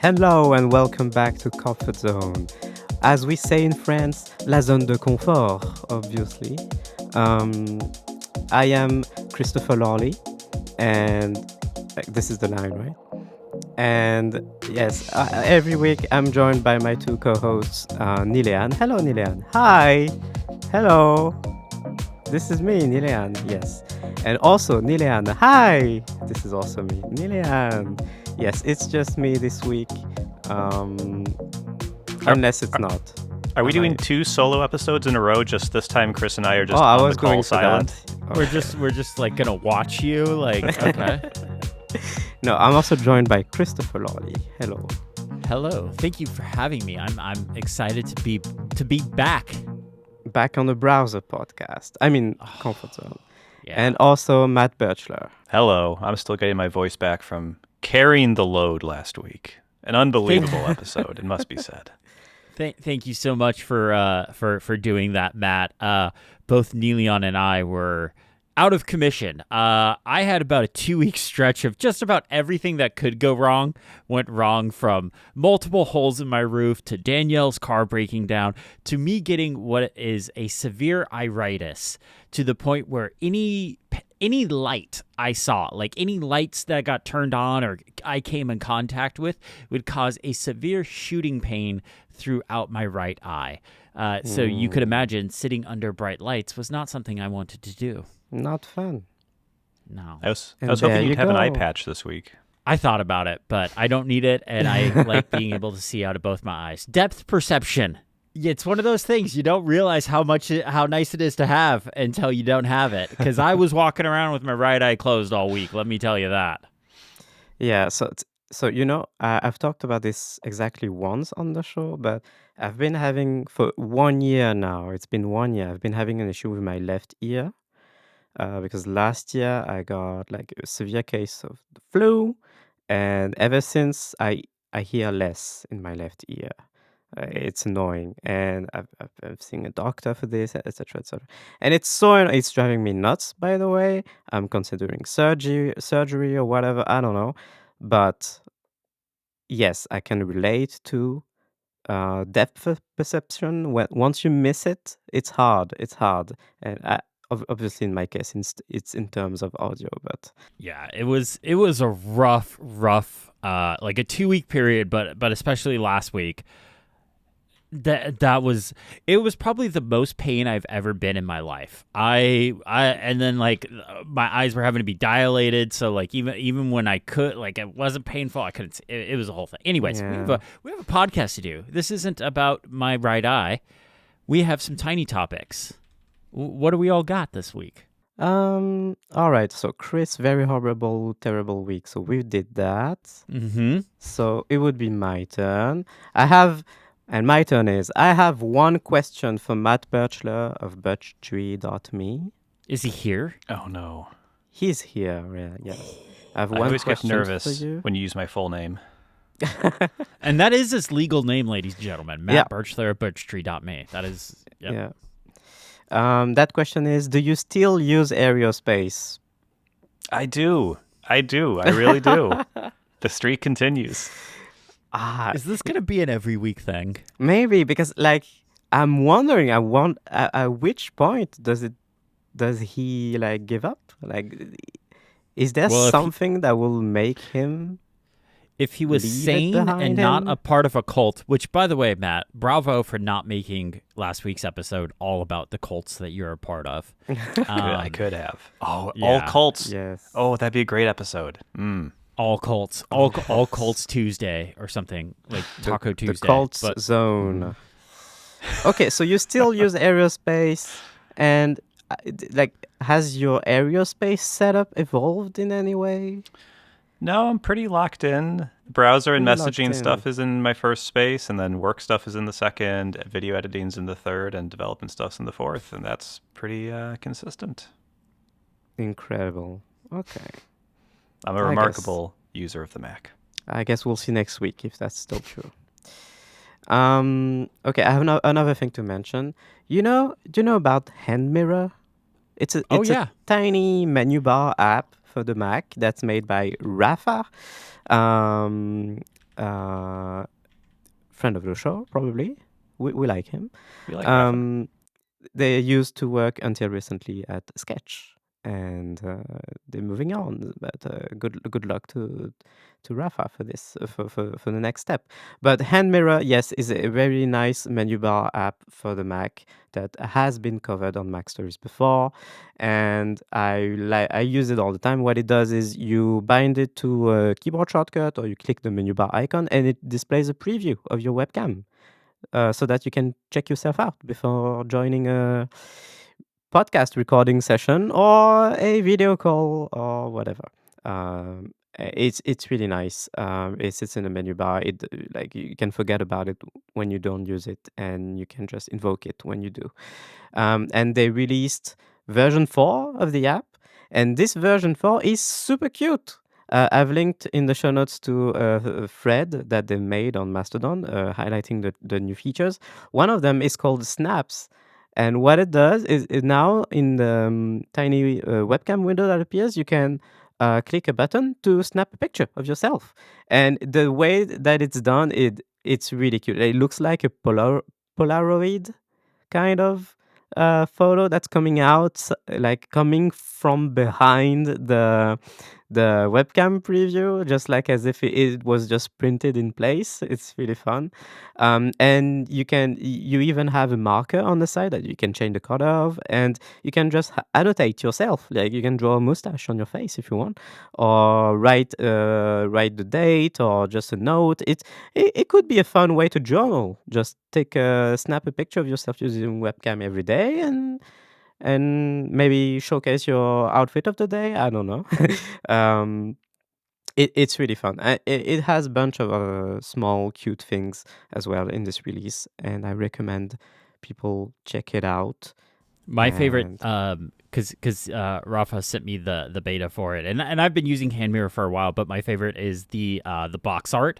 Hello and welcome back to Comfort Zone. As we say in France, la zone de confort, obviously. Um, I am Christopher Lawley, and this is the line, right? And yes, every week I'm joined by my two co-hosts, Nilean. Hello, Nilean. Hi. Hello. This is me, Nilean. Yes. And also Nilean. Hi. This is also me, Nilean. Yes, it's just me this week. Unless it's not. Are we Am doing I- two solo episodes in a row? Just this time, Chris and I are just Oh, I on was the call going for silent. that. We're just like gonna watch you. Like, okay. No, I'm also joined by Christopher Lawley. Hello. Hello. Thank you for having me. I'm excited to be back. Back on the browser podcast. I mean, Comfort Zone. Yeah. And also Matt Birchler. Hello, I'm still getting my voice back from carrying the load last week. An unbelievable episode, it must be said. Thank you so much for doing that, Matt. Both Neelion and I were out of commission. I had about a 2-week stretch of just about everything that could go wrong went wrong, from multiple holes in my roof to Danielle's car breaking down to me getting what is a severe iritis, to the point where any light I saw, like any lights that got turned on or I came in contact with, would cause a severe shooting pain throughout my right eye. So you could imagine sitting under bright lights was not something I wanted to do. Not fun. No. I was And hoping there you'd you have an eye go. patch this week. I thought about it, but I don't need it, and I like being able to see out of both my eyes. Depth perception. It's one of those things you don't realize how nice it is to have until you don't have it. Because I was walking around with my right eye closed all week. Let me tell you that. Yeah, so I've talked about this exactly once on the show, but I've been having for 1 year now. It's been 1 year. I've been having an issue with my left ear because last year I got like a severe case of the flu, and ever since I hear less in my left ear. It's annoying, and I've seen a doctor for this, etc., etc. And it's driving me nuts. By the way, I'm considering surgery or whatever. I don't know, but yes, I can relate to depth of perception. Once you miss it, it's hard. It's hard, and obviously in my case, it's in terms of audio, but Yeah, it was a rough, like a 2-week period, but especially last week. It was probably the most pain I've ever been in my life. And then like my eyes were having to be dilated, so like even when I could, like, it wasn't painful, I couldn't see. It was a whole thing. Anyways, Yeah. we have a podcast to do. This isn't about my right eye. We have some tiny topics. What do we all got this week? all right. So Chris, very horrible, terrible week. So we did that. Mm-hmm. So it would be my turn. My turn is I have one question for Matt Birchler of birchtree.me. Is he here? Oh no. He's here. Yeah. I have I one always get question for nervous you. when you use my full name. And that is his legal name, ladies and gentlemen. Matt Yeah. Birchler of birchtree.me. That is, yep. Yeah. That question is: do you still use Aerospace? I do. I really do. The streak continues. Is this going to be an every week thing? Maybe because like I'm wondering. At which point does he like give up? Like, is there Well, if he- something that will make him? If he was Leave it sane behind and not him? a part of a cult, which, by the way, Matt, bravo for not making last week's episode all about the cults that you're a part of. I could have. Oh, all yeah. cults. Yes. Oh, that'd be a great episode. All cults, all cults Tuesday or something like Taco The Tuesday. cults but zone. Okay, so you still use Aerospace, and has your Aerospace setup evolved in any way? No, I'm pretty locked in. Browser and Pretty locked messaging in. stuff is in my first space, and then work stuff is in the second, video editing's in the third, and development stuff's in the fourth, and that's pretty consistent. Incredible. Okay. I'm a I guess. remarkable user of the Mac. I guess we'll see next week if that's still true. Okay, I have another thing to mention. Do you know about Hand Mirror? It's a tiny menu bar app for the Mac that's made by Rafa. friend of the show, probably. We like him. We like Rafa. They used to work until recently at Sketch, and they're moving on. But good luck to Rafa for this for the next step. But Hand Mirror, yes, is a very nice menu bar app for the Mac that has been covered on Mac Stories before, and I use it all the time. What it does is you bind it to a keyboard shortcut, or you click the menu bar icon, and it displays a preview of your webcam. So that you can check yourself out before joining a podcast recording session or a video call or whatever. It's really nice. It sits in the menu bar. It like you can forget about it when you don't use it, and you can just invoke it when you do. And they released version 4 of the app, and this version 4 is super cute. I've linked in the show notes to a thread that they made on Mastodon, highlighting the new features. One of them is called Snaps. And what it does is now in the tiny webcam window that appears, you can click a button to snap a picture of yourself. And the way that it's done, it's really cute. It looks like a Polaroid kind of photo that's coming out, like coming from behind the webcam preview, just like as if it was just printed in place. It's really fun. And you even have a marker on the side that you can change the color of, and you can just annotate yourself. Like you can draw a mustache on your face if you want, or write the date, or just a note. It could be a fun way to journal. Just snap a picture of yourself using webcam every day, and maybe showcase your outfit of the day. I don't know. It's really fun. It has a bunch of small, cute things as well in this release, and I recommend people check it out. My favorite, because Rafa sent me the beta for it, and I've been using Hand Mirror for a while, but my favorite is the box art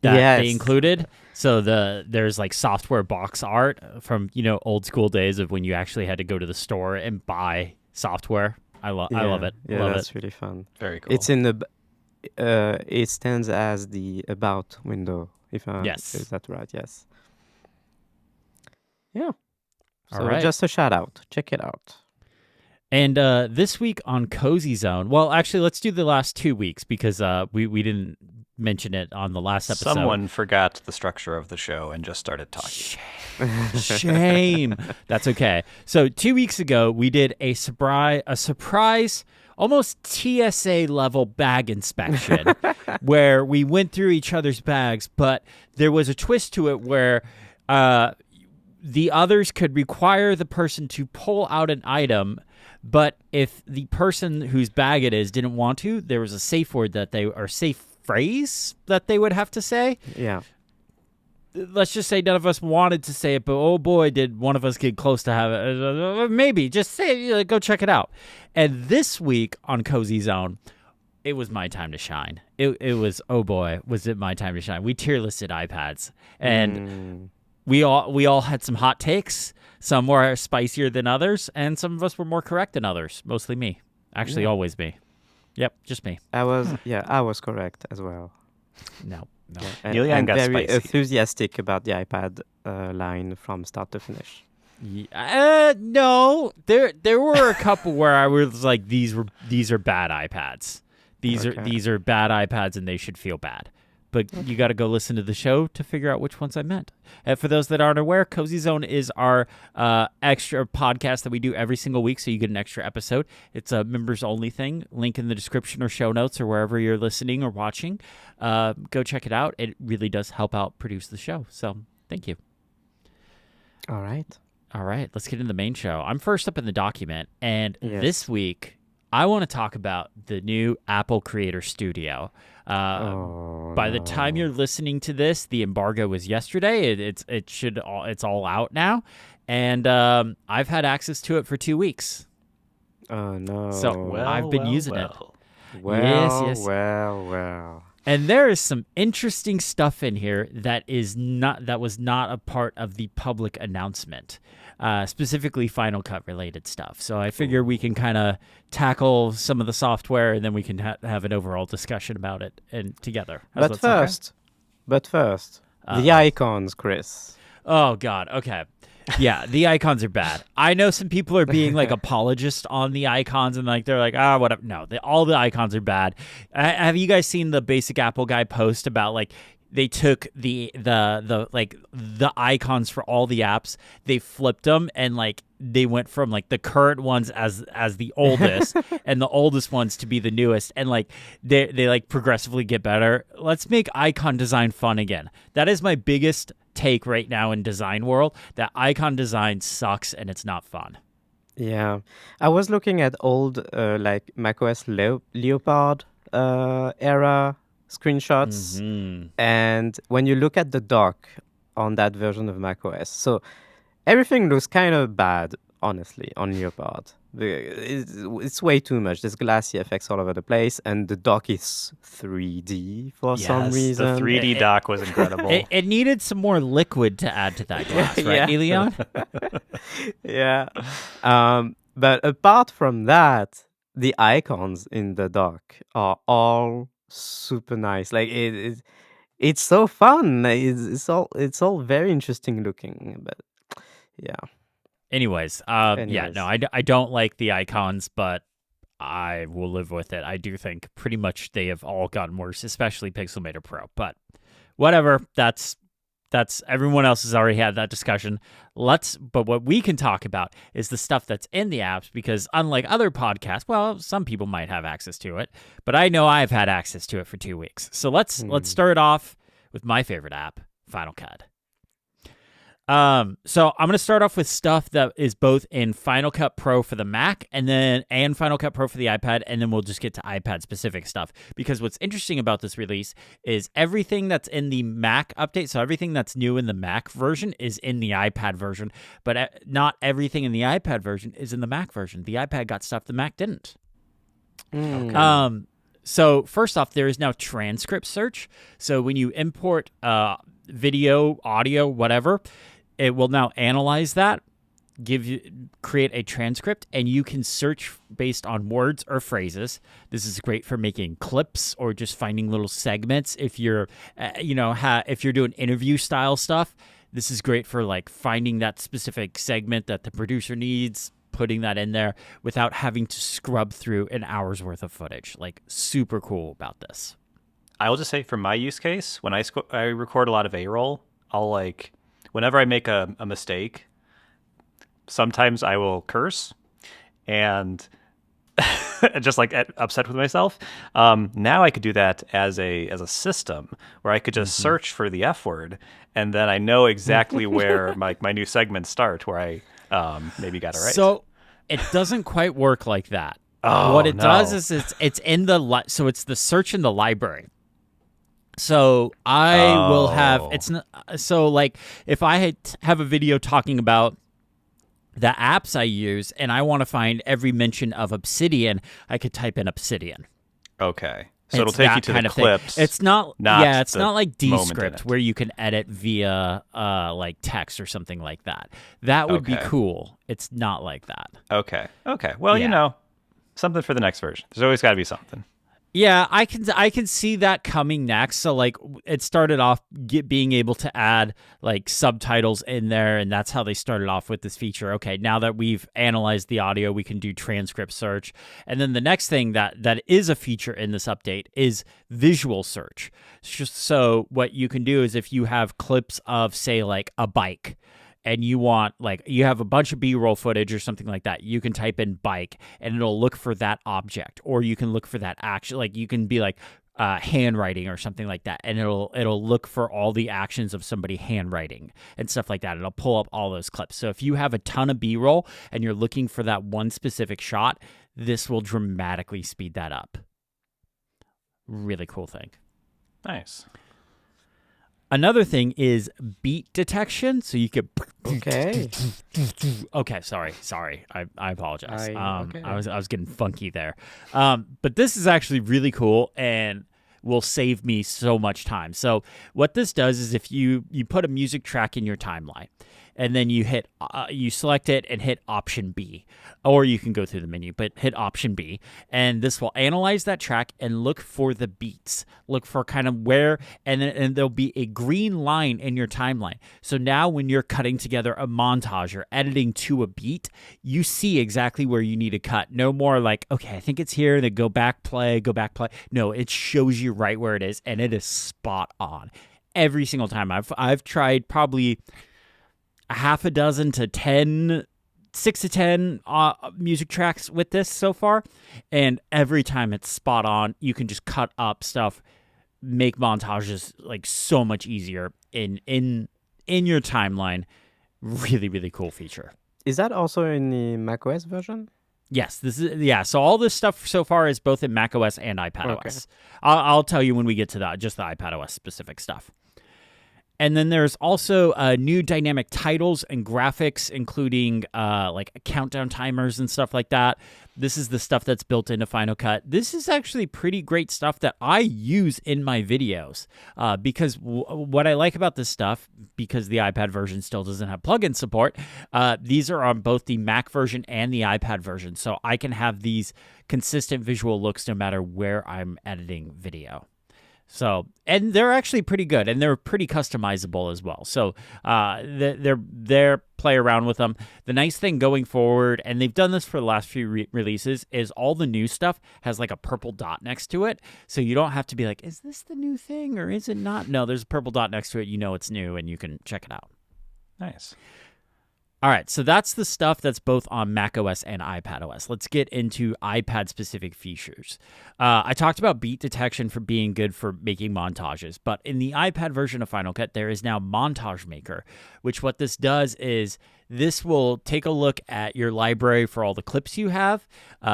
that they included. So there's like software box art from old school days of when you actually had to go to the store and buy software. I love it. Yeah, love that's it. really fun. Very cool. It's in the it stands as the about window. Yes. Is that right? Yes. Yeah. So All right. just a shout out. Check it out. And this week on Cozy Zone, well, actually, let's do the last 2 weeks because we didn't mention it on the last episode. Someone forgot the structure of the show and just started talking. Shame. That's okay. So 2 weeks ago, we did a surprise, almost TSA level bag inspection where we went through each other's bags, but there was a twist to it where the others could require the person to pull out an item, but if the person whose bag it is didn't want to, there was a safe word safe phrase that they would have to say. Yeah. Let's just say none of us wanted to say it, but oh boy, did one of us get close to have it. Maybe just say it, go check it out. And this week on Cozy Zone, it was my time to shine. It was, oh boy, was it my time to shine. We tier listed iPads, and we all had some hot takes. Some were spicier than others, and some of us were more correct than others. Mostly me. Actually, always me. Yep, just me. I was correct as well. No. Julian got very spicy. enthusiastic about the iPad line from start to finish. No, there were a couple where I was like, these are bad iPads. These are bad iPads, and they should feel bad. But you got to go listen to the show to figure out which ones I meant. And for those that aren't aware, Cozy Zone is our extra podcast that we do every single week, so you get an extra episode. It's a members-only thing. Link in the description or show notes or wherever you're listening or watching. Go check it out. It really does help out produce the show. So thank you. All right. Let's get into the main show. I'm first up in the document, and Yes. this week I want to talk about the new Apple Creator Studio. By the time you're listening to this, the embargo was yesterday. It's all out now, and I've had access to it for 2 weeks. Oh no. So I've been using it. well, Yes. well. And there is some interesting stuff in here that was not a part of the public announcement, specifically Final Cut related stuff. So I figure we can kind of tackle some of the software, and then we can have an overall discussion about it and together. How's But that sound? first, But first, the Uh-oh. icons, Chris. Oh God. Okay. Yeah, the icons are bad. I know some people are being like apologists on the icons and like they're like, whatever. No, all the icons are bad. Have you guys seen the Basic Apple guy post about like they took the icons for all the apps, they flipped them and like they went from like the current ones as the oldest and the oldest ones to be the newest, and like they like progressively get better. Let's make icon design fun again. That is my biggest take right now in design world, that icon design sucks and it's not fun. Yeah, I was looking at old like macOS Leopard era screenshots, and when you look at the dock on that version of macOS, so everything looks kind of bad, honestly, on Leopard. It's way too much. There's glassy effects all over the place, and the dock is 3D for some Yes, the reason. The 3D dock was incredible. It needed some more liquid to add to that glass, right, Leon? Yeah. But apart from that, the icons in the dock are all super nice. Like it's so fun. It's all very interesting looking. But yeah. Anyways, yeah, Anyways. no, I don't like the icons, but I will live with it. I do think pretty much they have all gotten worse, especially Pixelmator Pro. But whatever, that's everyone else has already had that discussion. But what we can talk about is the stuff that's in the apps, because unlike other podcasts, well, some people might have access to it, but I know I've had access to it for 2 weeks. So let's start off with my favorite app, Final Cut. So I'm going to start off with stuff that is both in Final Cut Pro for the Mac and Final Cut Pro for the iPad, and then we'll just get to iPad specific stuff, because what's interesting about this release is everything that's in the Mac update, so everything that's new in the Mac version is in the iPad version, but not everything in the iPad version is in the Mac version. The iPad got stuff the Mac didn't. Okay. So first off, there is now transcript search. So when you import video, audio, whatever, it will now analyze that, create a transcript, and you can search based on words or phrases. This is great for making clips or just finding little segments. If you're, if you're doing interview style stuff, this is great for like finding that specific segment that the producer needs, putting that in there without having to scrub through an hour's worth of footage. Like, super cool about this. I will just say, for my use case, when I record a lot of A-roll, I'll like, whenever I make a mistake, sometimes I will curse and just like upset with myself. Now I could do that as a system where I could just search for the F word, and then I know exactly where my new segments start, where I maybe got it right. So it doesn't quite work like that. Oh, what it no. does is it's in the so it's the search in the library. So I will have so like if I have a video talking about the apps I use and I want to find every mention of Obsidian, I could type in Obsidian. Okay. So it'll take you to the clips. Thing. It's not it's not like Descript where you can edit via like text or something like that. That would be cool. It's not like that. Okay. Well, something for the next version. There's always got to be something. Yeah, I can see that coming next. So like it started off being able to add like subtitles in there, and that's how they started off with this feature. Okay, now that we've analyzed the audio, we can do transcript search. And then the next thing that is a feature in this update is visual search. So what you can do is if you have clips of, say, like a bike, and you have a bunch of B-roll footage or something like that, you can type in bike and it'll look for that object, or you can look for that action. Like you can be like handwriting or something like that, and it'll look for all the actions of somebody handwriting and stuff like that. It'll pull up all those clips. So if you have a ton of B-roll and you're looking for that one specific shot, this will dramatically speed that up. Really cool thing. Nice. Another thing is beat detection. So you could. Okay. Okay. Sorry. I apologize. Okay. I was getting funky there. But this is actually really cool and will save me so much time. So what this does is if you put a music track in your timeline, and then you select it and hit Option B, or you can go through the menu, but hit Option B, and this will analyze that track and look for the beats, look for kind of where, and there'll be a green line in your timeline. So now when you're cutting together a montage or editing to a beat, you see exactly where you need to cut. No more like, okay, I think it's here, then go back, play. No, it shows you right where it is, and it is spot on every single time. I've tried probably a half a dozen to 10, 6 to 10 music tracks with this so far, and every time it's spot on. You can just cut up stuff, make montages like so much easier in your timeline. Really, really cool feature. Is that also in the macOS version? Yes, so all this stuff so far is both in macOS and iPadOS. Okay. I'll tell you when we get to that, just the iPadOS specific stuff. And then there's also new dynamic titles and graphics, including like countdown timers and stuff like that. This is the stuff that's built into Final Cut. This is actually pretty great stuff that I use in my videos because what I like about this stuff, because the iPad version still doesn't have plugin support, these are on both the Mac version and the iPad version. So I can have these consistent visual looks no matter where I'm editing video. So, and they're actually pretty good, and they're pretty customizable as well. So, they're play around with them. The nice thing going forward, and they've done this for the last few releases, is all the new stuff has like a purple dot next to it. So you don't have to be like, is this the new thing or is it not? No, there's a purple dot next to it. You know it's new, and you can check it out. Nice. All right, so that's the stuff that's both on macOS and iPadOS. Let's get into iPad-specific features. I talked about beat detection for being good for making montages, but in the iPad version of Final Cut, there is now Montage Maker, which what this does is this will take a look at your library for all the clips you have.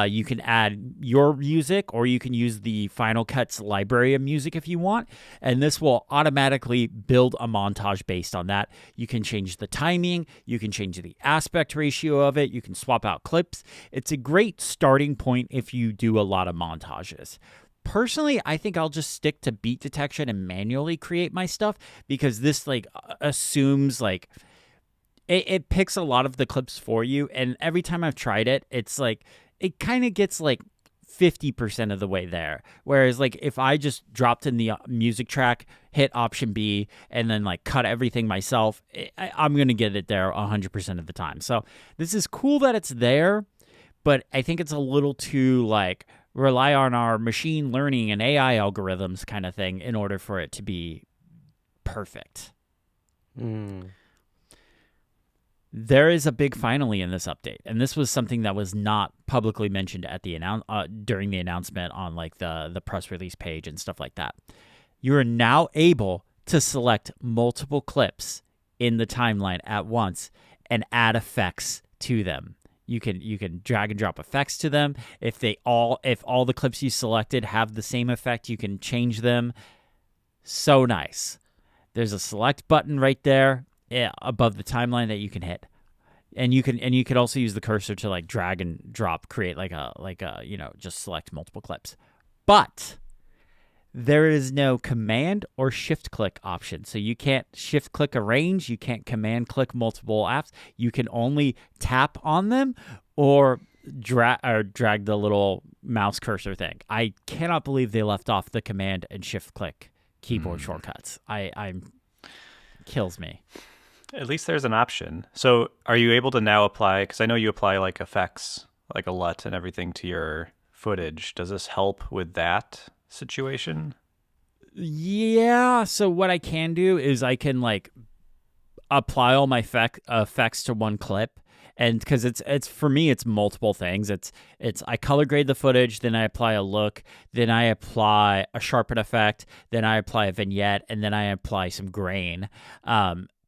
You can add your music, or you can use the Final Cut's library of music if you want, and this will automatically build a montage based on that. You can change the timing, you can change the aspect ratio of it, you can swap out clips. It's a great starting point if you do a lot of montages. Personally, I think I'll just stick to beat detection and manually create my stuff, because this like assumes like it picks a lot of the clips for you, and every time I've tried it, it's like it kind of gets like 50% of the way there. Whereas like if I just dropped in the music track, hit Option B, and then like cut everything myself, I'm going to get it there 100% of the time. So this is cool that it's there, but I think it's a little too like rely on our machine learning and AI algorithms kind of thing in order for it to be perfect. There is a big finally in this update, and this was something that was not publicly mentioned at the during the announcement on like the press release page and stuff like that. You are now able to select multiple clips in the timeline at once and add effects to them. You can drag and drop effects to them. If all the clips you selected have the same effect, you can change them. So nice. There's a select button right there above the timeline that you can hit, and you could also use the cursor to like drag and drop, create like a just select multiple clips. But there is no command or shift click option, so you can't shift click arrange, you can't command click multiple apps. You can only tap on them or drag the little mouse cursor thing. I cannot believe they left off the command and shift click keyboard shortcuts. I'm kills me. At least there's an option. So are you able to now apply, because I know you apply like effects, like a LUT and everything to your footage. Does this help with that situation? Yeah, so what I can do is I can like apply all my effects to one clip. And because it's for me, it's multiple things. It's I color grade the footage, then I apply a look, then I apply a sharpen effect, then I apply a vignette, and then I apply some grain.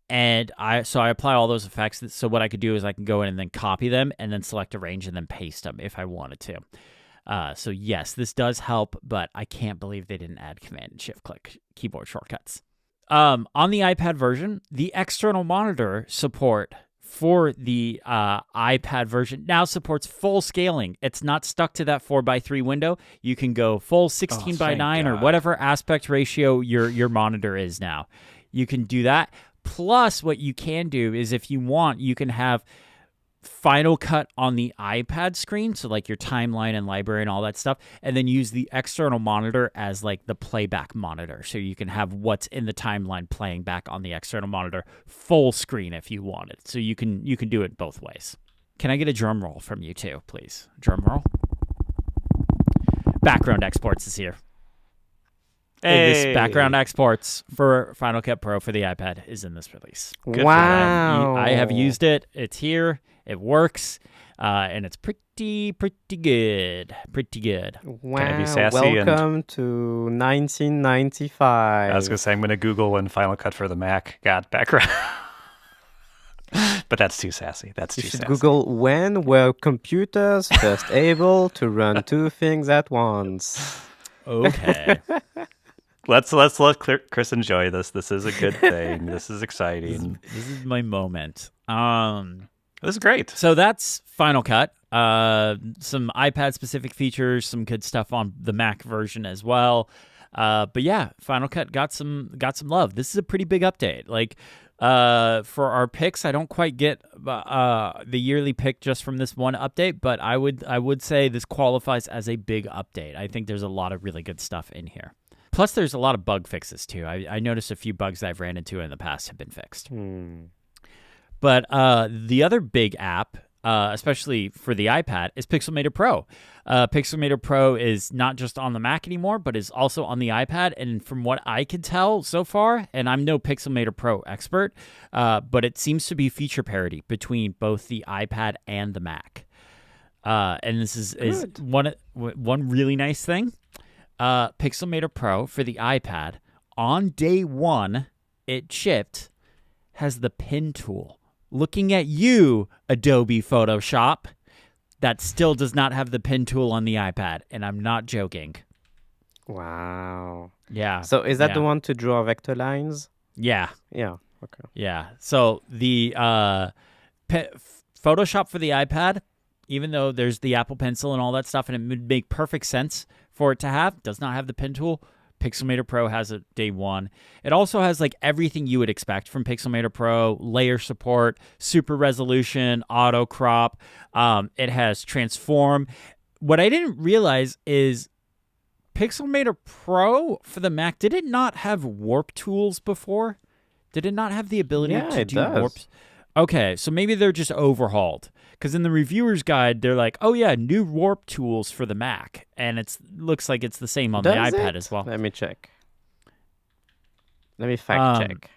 And I apply all those effects. So what I could do is I can go in and then copy them, and then select arrange and then paste them if I wanted to. So yes, this does help, but I can't believe they didn't add command and shift click keyboard shortcuts. On the iPad version, the external monitor support for the iPad version now supports full scaling. It's not stuck to that 4:3 window. You can go full 16:9 or whatever aspect ratio your monitor is now. You can do that, Plus, what you can do is if you want, you can have Final Cut on the iPad screen, so like your timeline and library and all that stuff, and then use the external monitor as like the playback monitor, so you can have what's in the timeline playing back on the external monitor full screen if you want it. So you can do it both ways. Can I get a drum roll from you too, please? Drum roll. Background Exports is here. Hey. This background exports for Final Cut Pro for the iPad is in this release. Good for Wow. I have used it. It's here. It works. And it's pretty good. Pretty good. Wow. Can I be sassy and- Welcome to 1995. I was going to say, I'm going to Google when Final Cut for the Mac got background. But that's too sassy. That's You too should sassy. Google when were computers first able to run two things at once. Okay. Let's let Chris enjoy this. This is a good thing. This is exciting. This is my moment. This is great. So that's Final Cut. Some iPad specific features, some good stuff on the Mac version as well. But yeah, Final Cut got some love. This is a pretty big update. Like for our picks, I don't quite get the yearly pick just from this one update, but I would say this qualifies as a big update. I think there's a lot of really good stuff in here. Plus, there's a lot of bug fixes too. I noticed a few bugs that I've ran into in the past have been fixed. But the other big app, especially for the iPad, is Pixelmator Pro. Pixelmator Pro is not just on the Mac anymore, but is also on the iPad. And from what I can tell so far, and I'm no Pixelmator Pro expert, but it seems to be feature parity between both the iPad and the Mac. And this is one really nice thing. Pixelmator Pro for the iPad, on day one, it shipped, has the pen tool. Looking at you, Adobe Photoshop, that still does not have the pen tool on the iPad, and I'm not joking. Wow. Yeah. So is that yeah. the one to draw vector lines? Yeah. Yeah. Okay. Yeah. So the Photoshop for the iPad, even though there's the Apple Pencil and all that stuff, and it would make perfect sense for it to have, does not have the pen tool. Pixelmator Pro has it day one. It also has like everything you would expect from Pixelmator Pro: layer support, super resolution, auto crop. It has transform. What I didn't realize is Pixelmator Pro for the Mac, did it not have warp tools before? Did it not have the ability Yeah, to it do does. warps? Okay, so maybe they're just overhauled. Because in the reviewer's guide, they're like, oh yeah, new warp tools for the Mac. And it looks like it's the same on the Does iPad it? as well. Let me check. Let me fact check.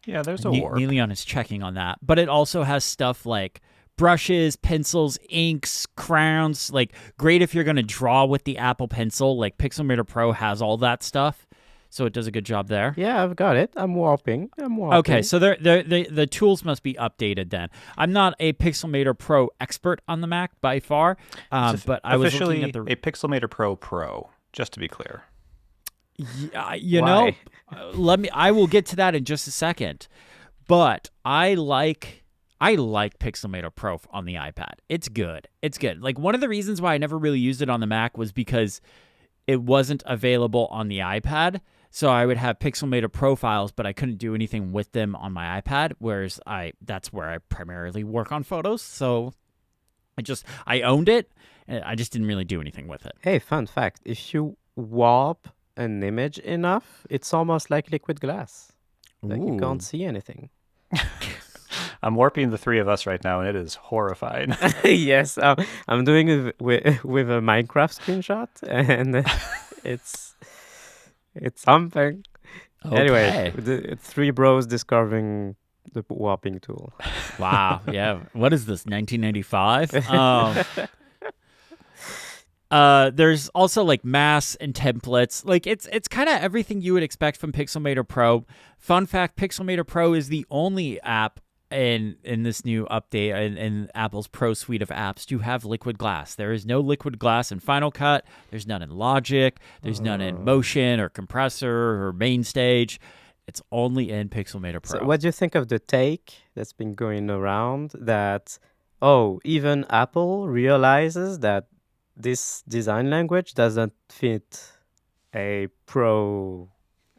Yeah, there's a warp. Neilion is checking on that. But it also has stuff like brushes, pencils, inks, crowns. Like, great if you're going to draw with the Apple Pencil. Like, Pixelmator Pro has all that stuff. So it does a good job there. Yeah, I've got it. I'm warping. Okay, so the tools must be updated then. I'm not a Pixelmator Pro expert on the Mac by far, but I was officially looking at the... a Pixelmator Pro Pro, just to be clear. you know, Why? I will get to that in just a second. But I like Pixelmator Pro on the iPad. It's good. It's good. Like, one of the reasons why I never really used it on the Mac was because it wasn't available on the iPad. So I would have Pixelmator profiles, but I couldn't do anything with them on my iPad, whereas that's where I primarily work on photos. So I owned it, and I just didn't really do anything with it. Hey, fun fact. If you warp an image enough, it's almost like liquid glass. Like you Ooh. can't see anything. I'm warping the three of us right now, and it is horrifying. Yes, I'm doing it with a Minecraft screenshot, and it's something. Anyway, the three bros discovering the warping tool. Wow. Yeah. What is this, 1995? There's also like masks and templates. Like it's kind of everything you would expect from Pixelmator Pro. Fun fact, Pixelmator Pro is the only app in this new update in Apple's Pro suite of apps to have liquid glass. There is no liquid glass in Final Cut. There's none in Logic. There's none in Motion or Compressor or Main Stage. It's only in Pixelmator Pro. So what do you think of the take that's been going around that, even Apple realizes that this design language doesn't fit a pro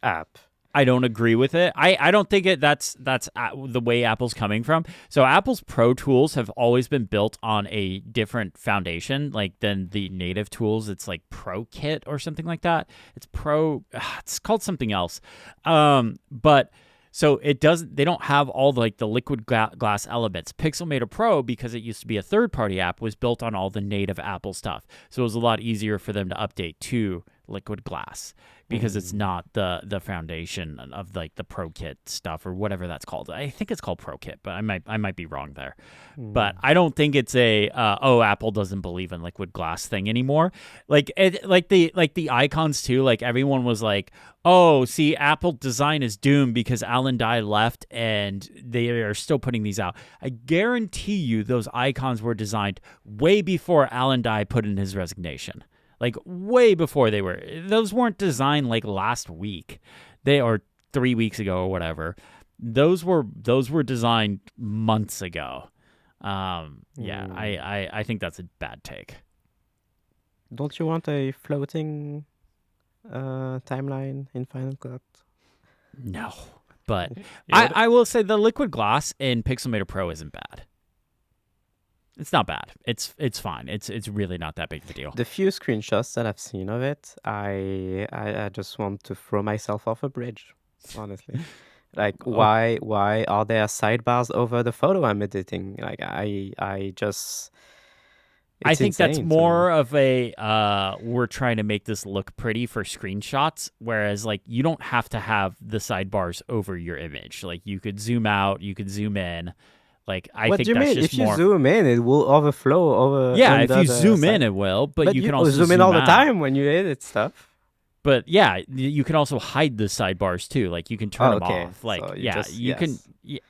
app? I don't agree with it. I don't think that's the way Apple's coming from. So Apple's Pro tools have always been built on a different foundation, like than the native tools. It's like Pro Kit or something like that. It's called something else. But so it doesn't. They don't have all the liquid glass elements. Pixelmator Pro, because it used to be a third-party app, was built on all the native Apple stuff. So it was a lot easier for them to update to liquid glass because it's not the foundation of like the Pro Kit stuff or whatever that's called. I think it's called Pro Kit, but I might be wrong there. But I don't think it's a Apple doesn't believe in liquid glass thing anymore. Like the icons too. Like everyone was like, oh, see, Apple design is doomed because Alan Dye left and they are still putting these out. I guarantee you those icons were designed way before Alan Dye put in his resignation. Like way before those weren't designed like last week. Or 3 weeks ago or whatever. Those were designed months ago. I think that's a bad take. Don't you want a floating timeline in Final Cut? No, but Yeah, I will say the liquid glass in Pixelmator Pro isn't bad. It's not bad. It's fine. It's really not that big of a deal. The few screenshots that I've seen of it, I just want to throw myself off a bridge, honestly. Like, why are there sidebars over the photo I'm editing? Like, I just... I It's think that's insane to more of a we're trying to make this look pretty for screenshots, whereas like you don't have to have the sidebars over your image. Like you could zoom out, you could zoom in. Like I What think do you that's mean? just If you more. zoom in, it will overflow over. Yeah, if under you the zoom in, side. it will, but you can you also zoom in all the out. time when you edit stuff. But yeah, you can also hide the sidebars too. Like you can turn them okay. off. Like So you yeah, just- you yes. can.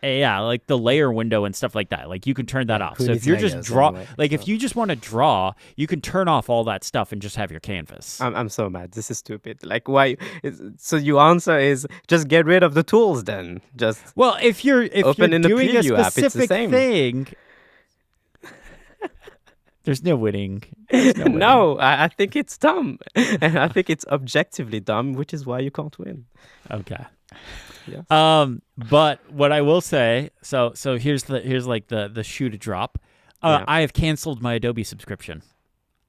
Yeah, like the layer window and stuff like that. Like you can turn that off. Who So if needs you're just layers anyway? if So- you just want to draw, you can turn off all that stuff and just have your canvas. I'm so mad. This is stupid. Like, why? So your answer is just get rid of the tools then. Just Well, if you're Open in the doing a preview app, it's the specific same. thing, there's no winning. There's no winning. no, I think it's dumb, and I think it's objectively dumb, which is why you can't win. Okay. Yes. But what I will say, so here's like the shoe to drop. Yeah. I have canceled my Adobe subscription.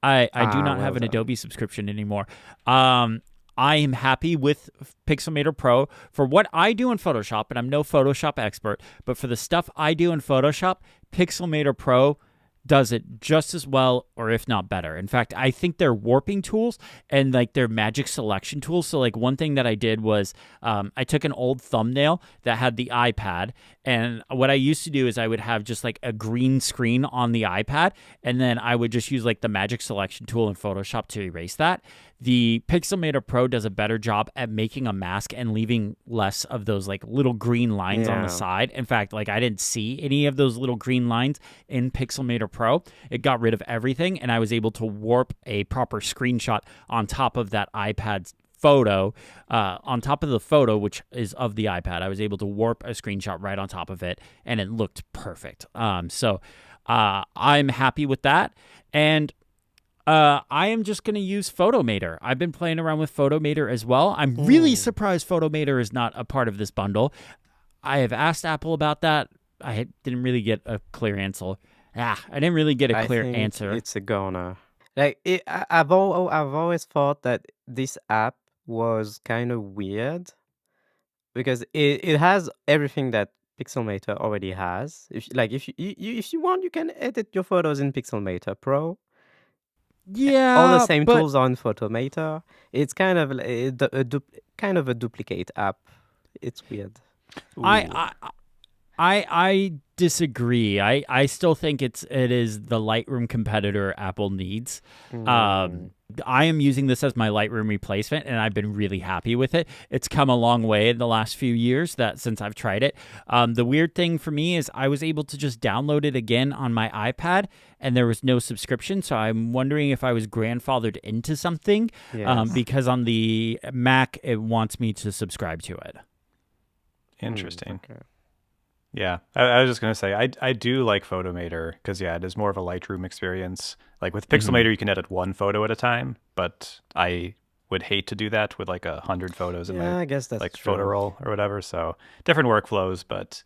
I do not have well an done. Adobe subscription anymore. I am happy with Pixelmator Pro for what I do in Photoshop, and I'm no Photoshop expert, but for the stuff I do in Photoshop, Pixelmator Pro does it just as well, or if not better. In fact, I think their warping tools and like their magic selection tools. So like one thing that I did was I took an old thumbnail that had the iPad, and what I used to do is I would have just like a green screen on the iPad, and then I would just use like the magic selection tool in Photoshop to erase that. The Pixelmator Pro does a better job at making a mask and leaving less of those like little green lines on the Yeah. side. In fact, like I didn't see any of those little green lines in Pixelmator Pro. It got rid of everything, and I was able to warp a proper screenshot on top of that iPad's photo, on top of the photo, which is of the iPad. I was able to warp a screenshot right on top of it, and it looked perfect. So I'm happy with that. And I am just going to use Photomator. I've been playing around with Photomator as well. I'm really surprised Photomator is not a part of this bundle. I have asked Apple about that. I didn't really get a clear answer. I didn't really get a I clear think answer. It's a goner. Like I've always thought that this app was kind of weird because it has everything that Pixelmator already has. If you want, you can edit your photos in Pixelmator Pro. Yeah, All the same but tools are in Photomator. It's kind of kind of a duplicate app. It's weird. I disagree. I still think it is the Lightroom competitor Apple needs. I am using this as my Lightroom replacement, and I've been really happy with it. It's come a long way in the last few years since I've tried it. The weird thing for me is I was able to just download it again on my iPad, and there was no subscription. So I'm wondering if I was grandfathered into something, Yes. because on the Mac it wants me to subscribe to it. Interesting. Okay. Yeah, I was just gonna say I do like Photomator because it is more of a Lightroom experience. Like with Pixelmator, you can edit one photo at a time, but I would hate to do that with like 100 photos in Yeah, my I guess that's like photo true. roll or whatever. So different workflows, but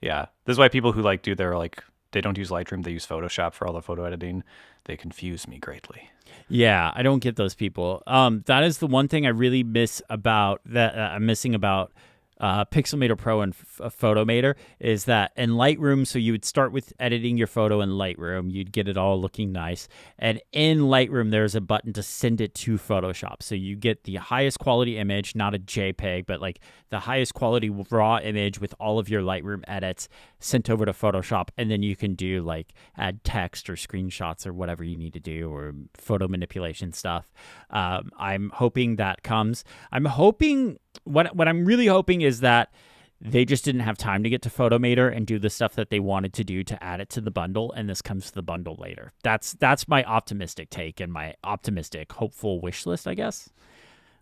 yeah, this is why people who like do their like they don't use Lightroom, they use Photoshop for all the photo editing. They confuse me greatly. Yeah, I don't get those people. That is the one thing I really miss about that. I'm missing about Pixelmator Pro and Photomator is that in Lightroom, so you would start with editing your photo in Lightroom, you'd get it all looking nice, and in Lightroom there's a button to send it to Photoshop, so you get the highest quality image, not a JPEG, but like the highest quality raw image with all of your Lightroom edits sent over to Photoshop, and then you can do like add text or screenshots or whatever you need to do or photo manipulation stuff. I'm hoping that comes. I'm hoping what I'm really hoping is that they just didn't have time to get to Photomator and do the stuff that they wanted to do to add it to the bundle, and this comes to the bundle later. That's my optimistic take and my optimistic, hopeful wish list, I guess.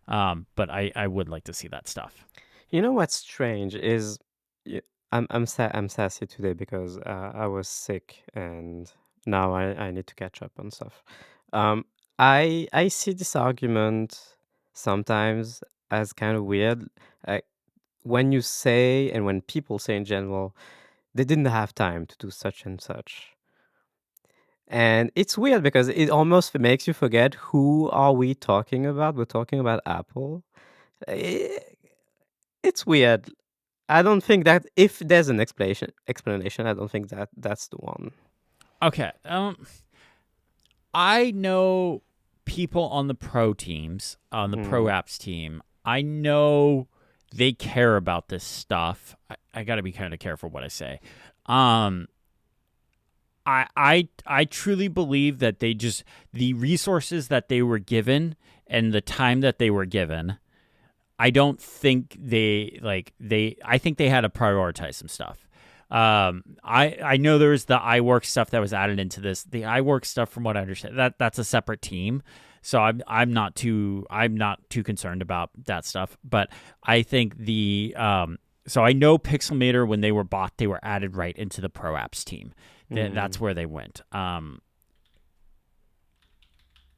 But I would like to see that stuff. You know what's strange is I'm sassy today because I was sick and now I need to catch up on stuff. Um, I see this argument sometimes as kind of weird. Like when you say and when people say in general, they didn't have time to do such and such. And it's weird because it almost makes you forget who are we talking about? We're talking about Apple. Eh, It's weird. I don't think that if there's an explanation, I don't think that that's the one. Okay. I know people on the pro teams, on the pro apps team. I know they care about this stuff. I got to be kind of careful what I say. I truly believe that they just the resources that they were given and the time that they were given. I don't think I think they had to prioritize some stuff. I know there's the iWork stuff that was added into this. The iWork stuff, from what I understand, that's a separate team. So I'm not too concerned about that stuff. But I think so I know Pixelmator, when they were bought, they were added right into the Pro Apps team. That's where they went.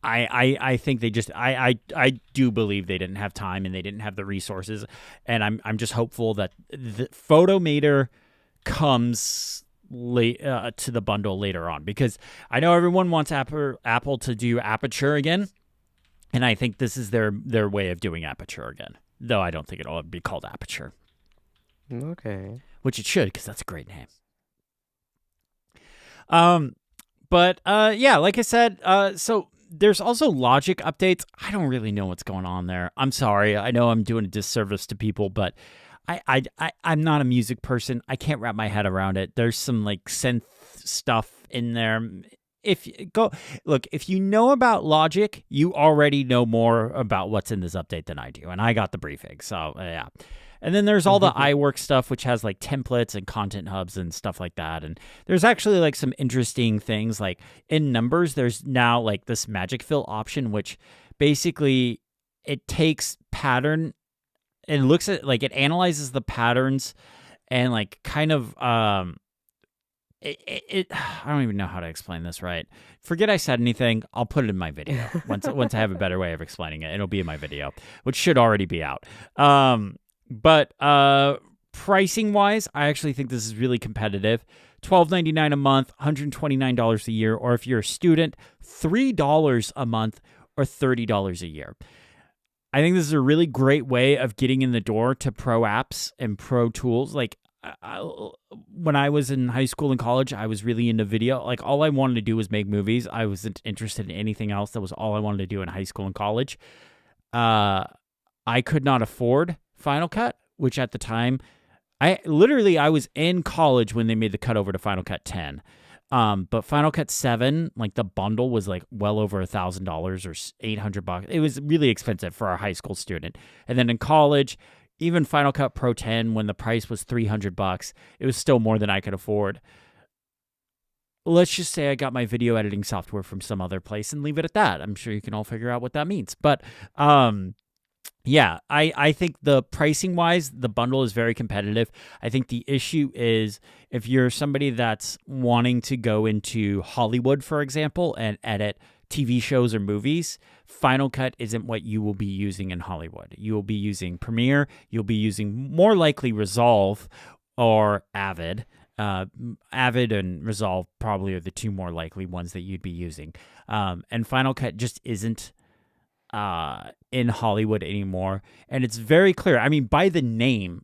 I think they just I do believe they didn't have time and they didn't have the resources, and I'm just hopeful that the Photomator comes late to the bundle later on, because I know everyone wants Apple to do Aperture again, and I think this is their way of doing Aperture again. Though I don't think it'll be called Aperture. Okay. Which it should, because that's a great name. But yeah, like I said, so there's also Logic updates. I don't really know what's going on there. I'm sorry. I know I'm doing a disservice to people, but I'm not a music person. I can't wrap my head around it. There's some like synth stuff in there. If you know about Logic, you already know more about what's in this update than I do, and I got the briefing. So yeah. And then there's all the iWork stuff, which has like templates and content hubs and stuff like that. And there's actually like some interesting things, like in Numbers, there's now like this magic fill option, which basically it takes pattern and looks at like it analyzes the patterns and like kind of I don't even know how to explain this right. Forget I said anything. I'll put it in my video once I have a better way of explaining it. It'll be in my video, which should already be out. But pricing wise, I actually think this is really competitive. $12.99 a month, $129 a year, or if you're a student, $3 a month or $30 a year. I think this is a really great way of getting in the door to pro apps and pro tools. Like when I was in high school and college, I was really into video. Like all I wanted to do was make movies. I wasn't interested in anything else. That was all I wanted to do in high school and college. I could not afford Final Cut, which at the time, I was in college when they made the cut over to Final Cut 10. But Final Cut 7, like the bundle was like well over $1,000 or $800. It was really expensive for a high school student. And then in college, even Final Cut Pro 10, when the price was $300, it was still more than I could afford. Let's just say I got my video editing software from some other place and leave it at that. I'm sure you can all figure out what that means. But yeah, I think the pricing wise, the bundle is very competitive. I think the issue is if you're somebody that's wanting to go into Hollywood, for example, and edit TV shows or movies, Final Cut isn't what you will be using in Hollywood. You will be using Premiere. You'll be using more likely Resolve or Avid. Avid and Resolve probably are the two more likely ones that you'd be using. And Final Cut just isn't in Hollywood anymore. And it's very clear. I mean, by the name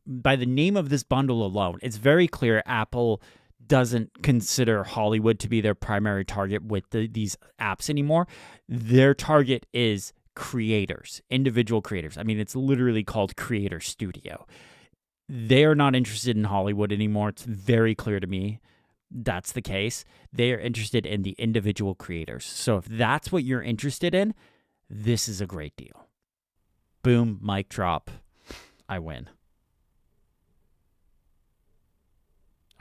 of this bundle alone, it's very clear Apple doesn't consider Hollywood to be their primary target with these apps anymore. Their target is creators, individual creators. I mean, it's literally called Creator Studio. They are not interested in Hollywood anymore. It's very clear to me that's the case. They are interested in the individual creators. So if that's what you're interested in, this is a great deal. Boom, mic drop. I win.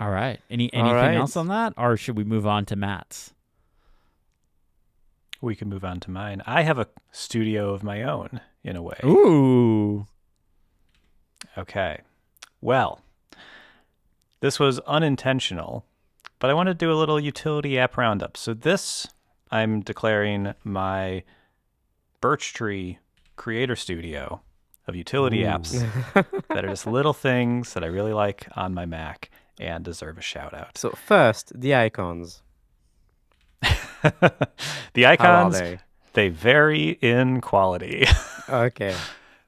All right. Anything else on that? Or should we move on to Matt's? We can move on to mine. I have a studio of my own, in a way. Ooh. Okay. Well, this was unintentional, but I want to do a little utility app roundup. So this, I'm declaring my Birch Tree Creator Studio of utility apps that are just little things that I really like on my Mac and deserve a shout out. So first, the icons. The How are icons, they? they vary in quality. Okay.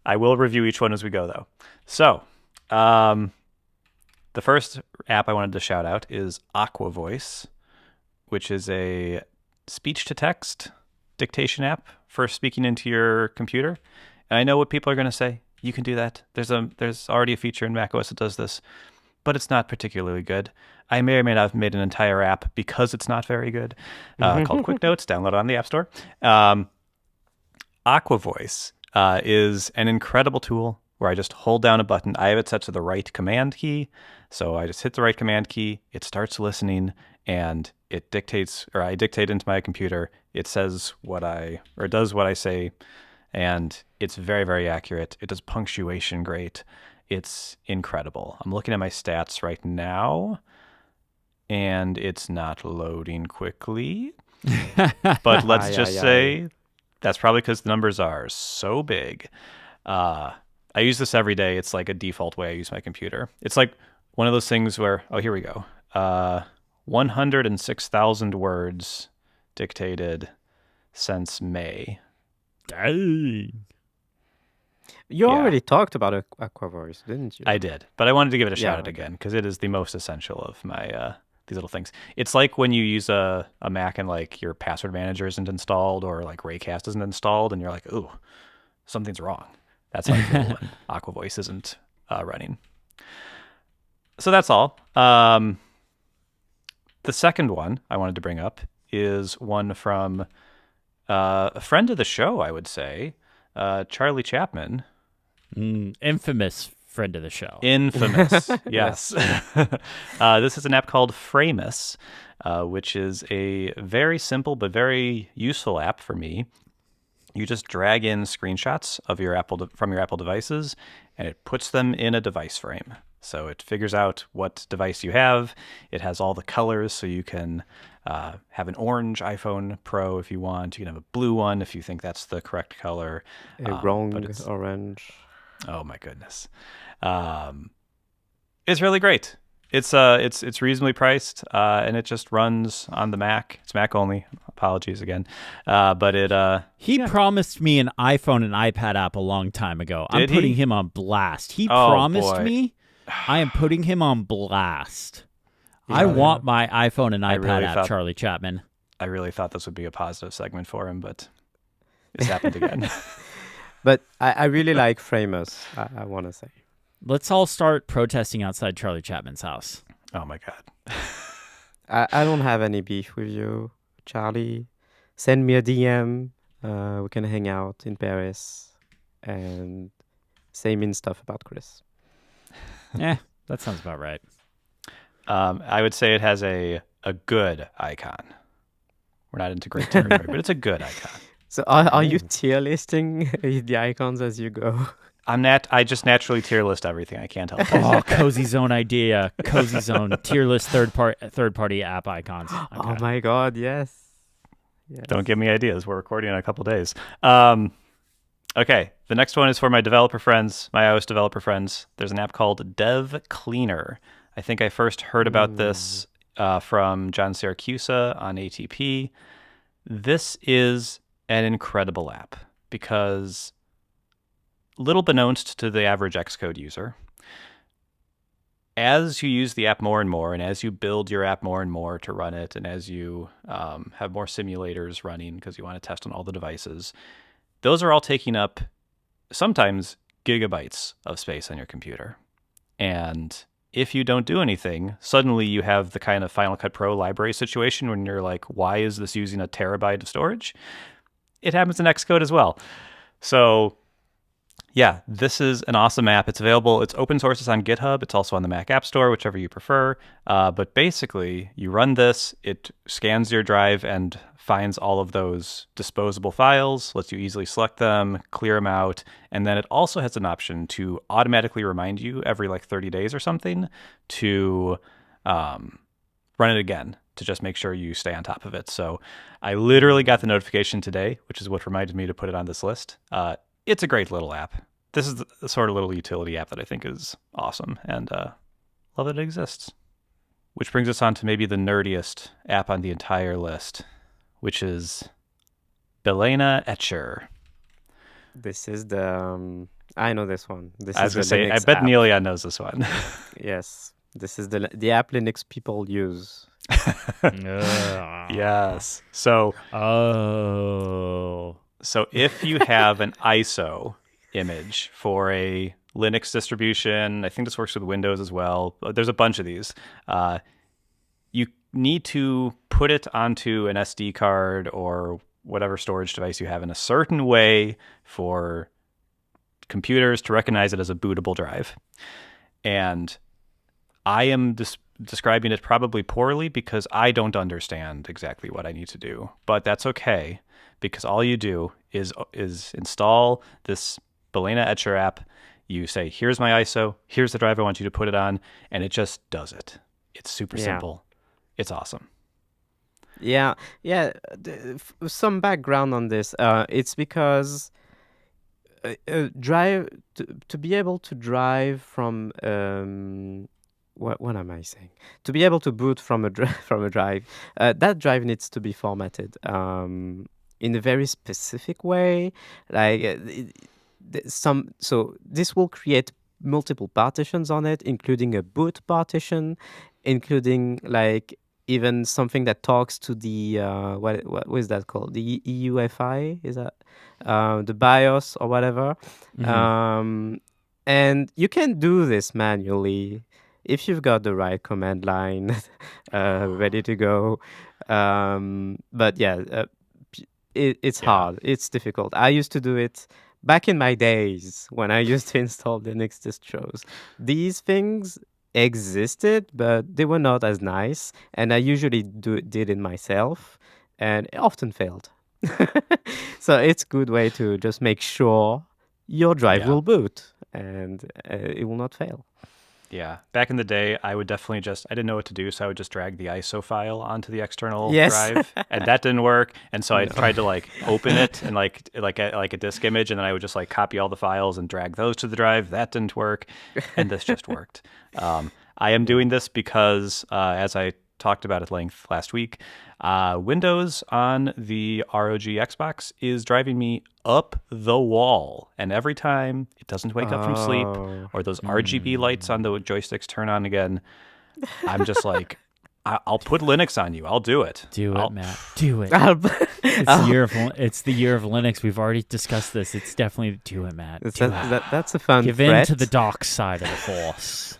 I will review each one as we go, though. So, the first app I wanted to shout out is Aqua Voice, which is a speech-to-text dictation app for speaking into your computer. And I know what people are going to say. You can do that. There's already a feature in macOS that does this, but it's not particularly good. I may or may not have made an entire app because it's not very good, called Quick Notes. Download it on the App Store. Aqua Voice is an incredible tool where I just hold down a button. I have it set to the right command key. So I just hit the right command key. It starts listening and it dictates, or I dictate into my computer. It says it does what I say. And it's very, very accurate. It does punctuation great. It's incredible. I'm looking at my stats right now and it's not loading quickly. But let's just say that's probably because the numbers are so big. I use this every day. It's like a default way I use my computer. It's like one of those things where, oh, here we go. 106,000 words dictated since May. Dang. You Yeah. already talked about Aqua Voice, didn't you? I did, but I wanted to give it a shout out okay. again because it is the most essential of my these little things. It's like when you use a Mac and like your password manager isn't installed or like Raycast isn't installed and you're like, ooh, something's wrong. That's how I feel when Aqua Voice isn't running. So that's all. The second one I wanted to bring up is one from a friend of the show, I would say, Charlie Chapman. Infamous friend of the show. Infamous, yes. This is an app called Framus, which is a very simple but very useful app for me. You just drag in screenshots of from your Apple devices, and it puts them in a device frame. So it figures out what device you have. It has all the colors, so you can have an orange iPhone Pro if you want. You can have a blue one if you think that's the correct color. A wrong but it's- orange. Oh my goodness. It's really great. It's reasonably priced, and it just runs on the Mac. It's Mac only. Apologies again. But it He promised me an iPhone and iPad app a long time ago. I'm Did he? putting him on blast. He Oh, promised boy. me. I am putting him on blast. I want my iPhone and iPad really app, thought- Charlie Chapman. I really thought this would be a positive segment for him, but it's happened again. But I really like Framus, I want to say. Let's all start protesting outside Charlie Chapman's house. Oh my god. I don't have any beef with you, Charlie. Send me a DM. We can hang out in Paris and say mean stuff about Chris. That sounds about right. I would say it has a good icon. We're not into great territory, but it's a good icon. So are you tier listing the icons as you go? I just naturally tier list everything. I can't help it. Oh, Cozy Zone idea. Cozy Zone tier list third party app icons. Oh Okay. my god, yes. Yes. Don't give me ideas. We're recording in a couple days. Okay, the next one is for my developer friends, my iOS developer friends. There's an app called Dev Cleaner. I think I first heard about this from John Siracusa on ATP. This is an incredible app because, little beknownst to the average Xcode user, as you use the app more and more, and as you build your app more and more to run it, and as you have more simulators running because you want to test on all the devices, those are all taking up sometimes gigabytes of space on your computer. And if you don't do anything, suddenly you have the kind of Final Cut Pro library situation when you're like, why is this using a terabyte of storage? It happens in Xcode as well. So yeah, this is an awesome app. It's available. It's open source. It's on GitHub. It's also on the Mac App Store, whichever you prefer. But basically, you run this. It scans your drive and finds all of those disposable files, lets you easily select them, clear them out. And then it also has an option to automatically remind you every like 30 days or something to run it again to just make sure you stay on top of it. So I literally got the notification today, which is what reminded me to put it on this list. It's a great little app. This is the sort of little utility app that I think is awesome and love that it exists. Which brings us on to maybe the nerdiest app on the entire list, which is Balena Etcher. This is the I know this one. This I was is going to say, the I Linux bet app. Nelia knows this one. Yes, this is the app Linux people use. Yes. So Oh. if you have an ISO image for a Linux distribution, I think this works with Windows as well. There's a bunch of these. You need to put it onto an SD card or whatever storage device you have in a certain way for computers to recognize it as a bootable drive. And I am describing it probably poorly because I don't understand exactly what I need to do. But that's okay, because all you do is install this Balena Etcher app. You say, here's my ISO, here's the drive I want you to put it on, and it just does it. It's super simple. It's awesome. Yeah. Some background on this. It's because drive to be able to drive from what am I saying? To be able to boot from a drive, that drive needs to be formatted in a very specific way. Like so this will create multiple partitions on it, including a boot partition, including like even something that talks to the what is that called? The EUFI, is that the BIOS or whatever? And you can do this manually if you've got the right command line ready to go. But yeah, it's hard. It's difficult. I used to do it back in my days when I used to install Linux distros. These things existed, but they were not as nice, and I usually did it myself, and it often failed. So it's a good way to just make sure your drive will boot and it will not fail. Yeah. Back in the day, I would definitely I didn't know what to do, so I would just drag the ISO file onto the external drive, and that didn't work. And so I tried to like open it and like a disk image, and then I would just like copy all the files and drag those to the drive. That didn't work, and this just worked. I am doing this because, as I talked about at length last week, Windows on the ROG Xbox is driving me up the wall. And every time it doesn't wake up from sleep or those RGB lights on the joysticks turn on again, I'm just like, I'll put Linux on you. I'll do it. Do it, Matt. Do it. It's the year of Linux. We've already discussed this. It's definitely do it, Matt. That's a fun Give threat. in to the dark side of the force.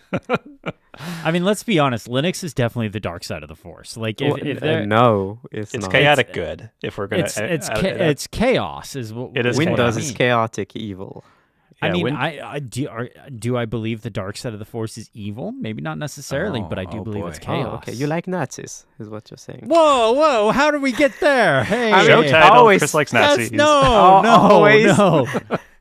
I mean, let's be honest. Linux is definitely the dark side of the force. Like, no, it's not. chaotic good. If we're gonna, it's chaos. Is what it is. Windows chaos. is chaotic evil. I mean, do I believe the dark side of the force is evil? Maybe not necessarily, but I do believe it's chaos. Oh, okay, you like Nazis, is what you're saying. Whoa! How do we get there? Hey, Show title: always- Chris likes Nazis. no. Always. No.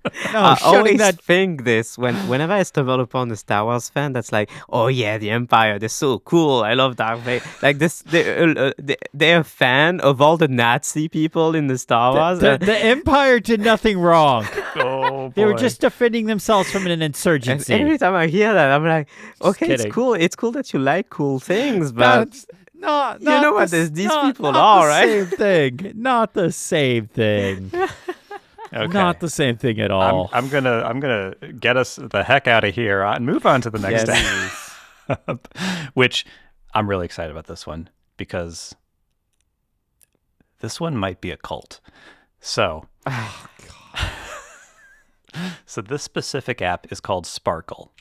I shutting always that. think this whenever I stumble upon a Star Wars fan that's like, oh yeah, the Empire, they're so cool. I love Darth Vader. Like this, they're a fan of all the Nazi people in the Star Wars. The Empire did nothing wrong. Oh boy. They were just defending themselves from an And insurgency. every time I hear that, I'm like, okay, kidding. it's cool. It's cool that you like cool things, but That's not you know what the, these not, people not are, the right? Same thing. Not the same thing. Okay. Not the same thing at all. I'm gonna get us the heck out of here and move on to the next app, which I'm really excited about this one because this one might be a cult. So, so this specific app is called Sparkle,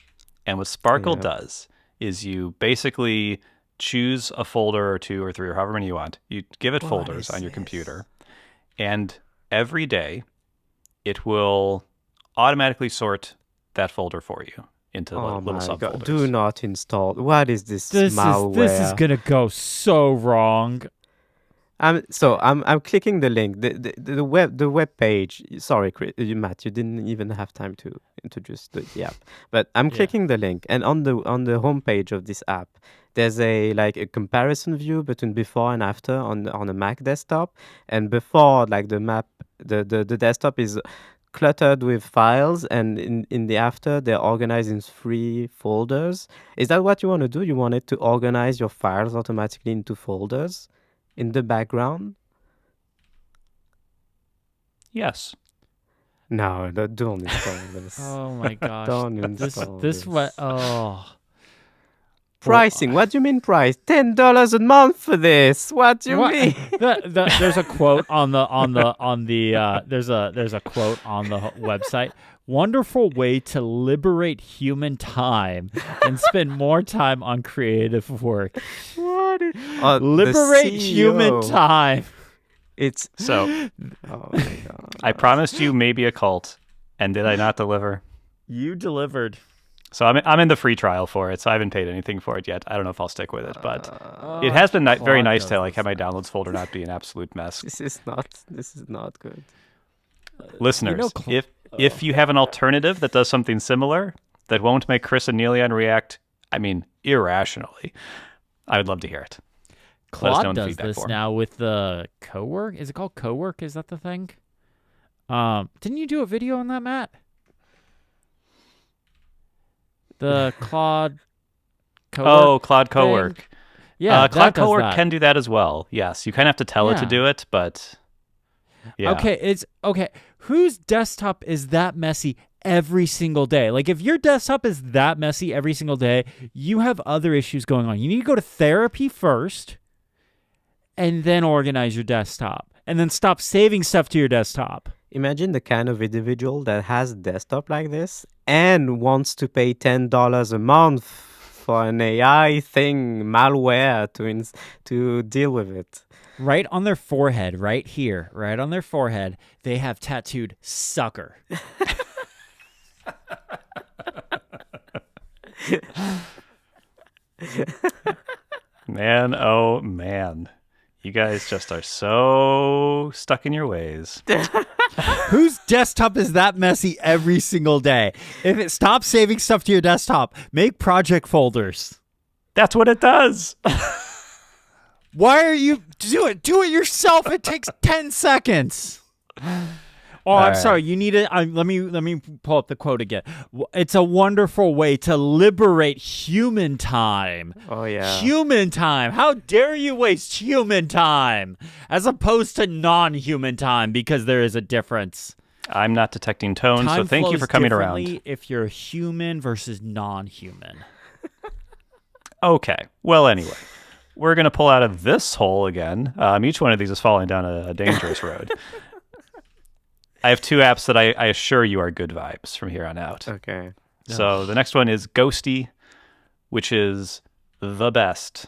and what Sparkle does is you basically choose a folder or 2 or 3 or however many you want. You give it folders on your computer, and every day it will automatically sort that folder for you into Oh little my subfolders. God! Do not install. What is this this malware? is gonna go so wrong. I'm clicking the link. The web page. Sorry, Matt, you didn't even have time to introduce the app. But I'm clicking the link, and on the homepage of this app, there's a comparison view between before and after on a Mac desktop. And before, the desktop is cluttered with files, and in the after they're organized in 3 folders. Is that what you want to do? You want it to organize your files automatically into folders in the background? Yes. No, don't install this. Oh my gosh. Don't this install this what? Oh. Pricing? What do you mean price? $10 a month for this? What do you mean? There's a quote on the there's a quote on the website. Wonderful way to liberate human time and spend more time on creative work. What? Liberate human time. It's So oh my God. I promised you maybe a cult, and did I not deliver? You delivered. So I'm in the free trial for it, so I haven't paid anything for it yet. I don't know if I'll stick with it, but it has been very nice to have my downloads folder not be an absolute mess. This is not good. Listeners, if you have an alternative that does something similar that won't make Chris and Neilian react, I mean, irrationally, I would love to hear it. Let us know Claude in the does feedback this form. now with the Cowork. Is it called Cowork? Is that the thing? Didn't you do a video on that, Matt? The Claude Cowork. Oh, Claude thing? Cowork. Yeah, Claude that does Cowork that. can do that as well. Yes, you kind of have to tell it to Yeah. do it, but yeah. Okay, it's okay. Whose desktop is that messy every single day? Like, if your desktop is that messy every single day, you have other issues going on. You need to go to therapy first, and then organize your desktop, and then stop saving stuff to your desktop. Imagine the kind of individual that has a desktop like this and wants to pay $10 a month for an AI thing, malware, to deal with it. Right on their forehead, right here, right on their forehead, they have tattooed "sucker." Man, oh man. You guys just are so stuck in your ways. Whose desktop is that messy every single day? If it stops saving stuff to your desktop, make project folders. That's what it does. Why are you do it? Do it yourself. It takes 10 seconds. Oh, I'm sorry. You need it. Let me pull up the quote again. It's a wonderful way to liberate human time. Oh, yeah. Human time. How dare you waste human time as opposed to non-human time, because there is a difference. I'm not detecting tones, so Time thank you flows for coming around. differently if you're human versus non-human. Okay. Well, anyway, we're going to pull out of this hole again. Each one of these is falling down a dangerous road. I have 2 apps that I assure you are good vibes from here on out. Okay. So the next one is Ghosty, which is the best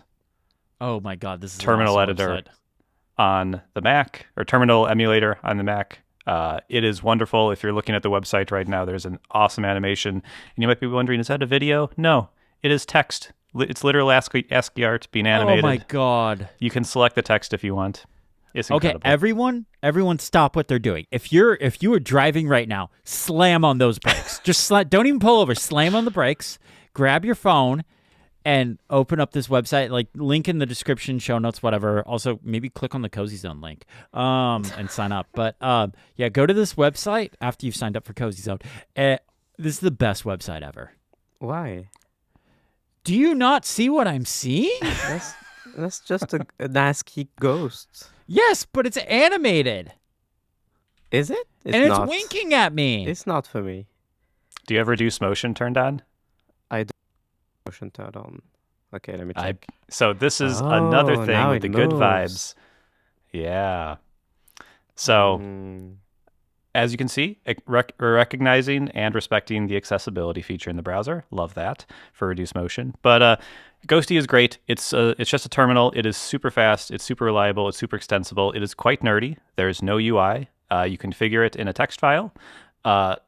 Oh my God, this is an terminal awesome editor website. on the Mac, or terminal emulator on the Mac. It is wonderful. If you're looking at the website right now, there's an awesome animation. And you might be wondering, is that a video? No, it is text. It's literal ASCII art being animated. Oh my God. You can select the text if you want. It's Okay, incredible. everyone, stop what they're doing. If you are driving right now, slam on those brakes. Just don't even pull over. Slam on the brakes. Grab your phone and open up this website. Like link in the description, show notes, whatever. Also, maybe click on the Cozy Zone link and sign up. But yeah, go to this website after you've signed up for Cozy Zone. This is the best website ever. Why? Do you not see what I'm seeing? That's just an ASCII ghost. Yes, but it's animated. Is it? And not. it's winking at me. It's not for me. Do you have reduce motion turned on? I don't have motion turned on. Okay, let me check. So this is another Oh, thing now with it the good moves. vibes. Yeah. So Mm, as you can see, we're recognizing and respecting the accessibility feature in the browser. Love that for reduced motion. But Ghosty is great. It's just a terminal. It is super fast. It's super reliable. It's super extensible. It is quite nerdy. There is no UI. You configure it in a text file.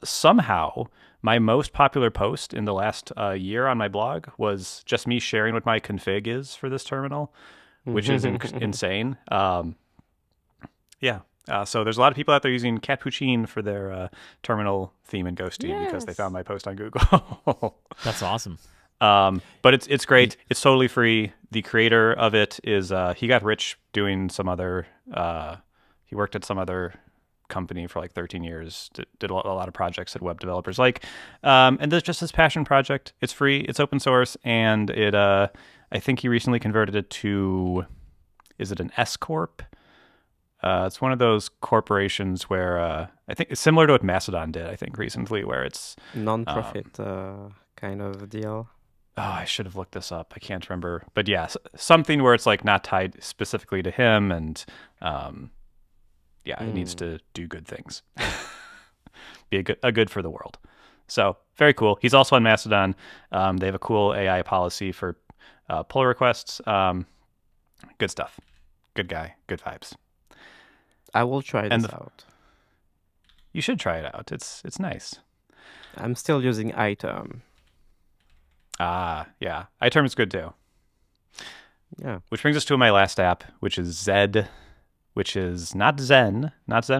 Somehow, my most popular post in the last year on my blog was just me sharing what my config is for this terminal, which is insane. Yeah. So there's a lot of people out there using Capuchin for their terminal theme in Ghosty because they Yes. found my post on Google. That's awesome. But it's great. It's totally free. The creator of it is he got rich doing some other. He worked at some other company for like 13 years. Did a lot of projects at web developers and there's just his passion project. It's free. It's open source, and it. I think he recently converted it to. Is it an S corp? It's one of those corporations where I think it's similar to what Mastodon did, I think, recently, where it's... non-profit kind of deal. Oh, I should have looked this up. I can't remember. But yeah, something where it's like not tied specifically to him, and yeah, it needs to do good things. Be a good for the world. So, very cool. He's also on Mastodon. They have a cool AI policy for pull requests. Good stuff. Good guy. Good vibes. I will try this out. You should try it out. It's nice. I'm still using iTerm. Ah, yeah. iTerm is good too. Yeah. Which brings us to my last app, which is Zed, which is not Zen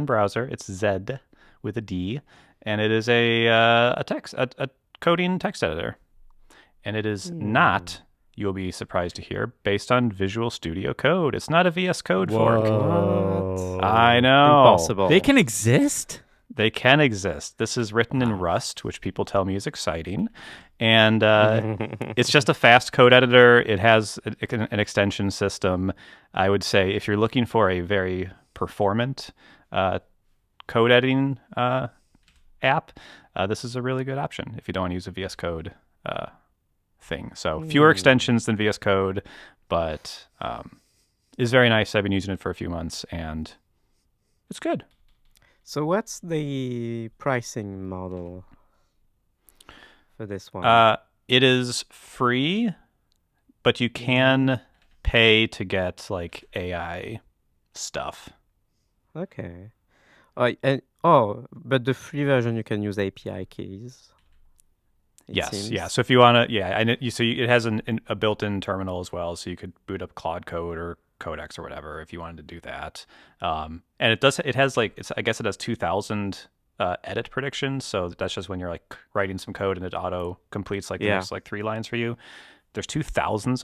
browser. It's Zed with a D, and it is a coding text editor, and it is not. You'll be surprised to hear, based on Visual Studio Code. It's not a VS Code fork. What? I know. Impossible. They can exist? They can exist. This is written in Rust, which people tell me is exciting. And it's just a fast code editor. It has an extension system. I would say if you're looking for a very performant code editing app, this is a really good option if you don't want to use a VS Code thing. So fewer extensions than VS Code, but is very nice. I've been using it for a few months, and it's good. So what's the pricing model for this one? It is free, but you can pay to get like AI stuff. Okay. But the free version you can use API keys. it Yes, seems. yeah. So if you want to, yeah, and it has a built-in terminal as well, so you could boot up Claude Code or Codex or whatever if you wanted to do that. And it has like I guess it has 2,000 edit predictions, so that's just when you're like writing some code and it auto completes like the next like 3 lines for you. There's 2,000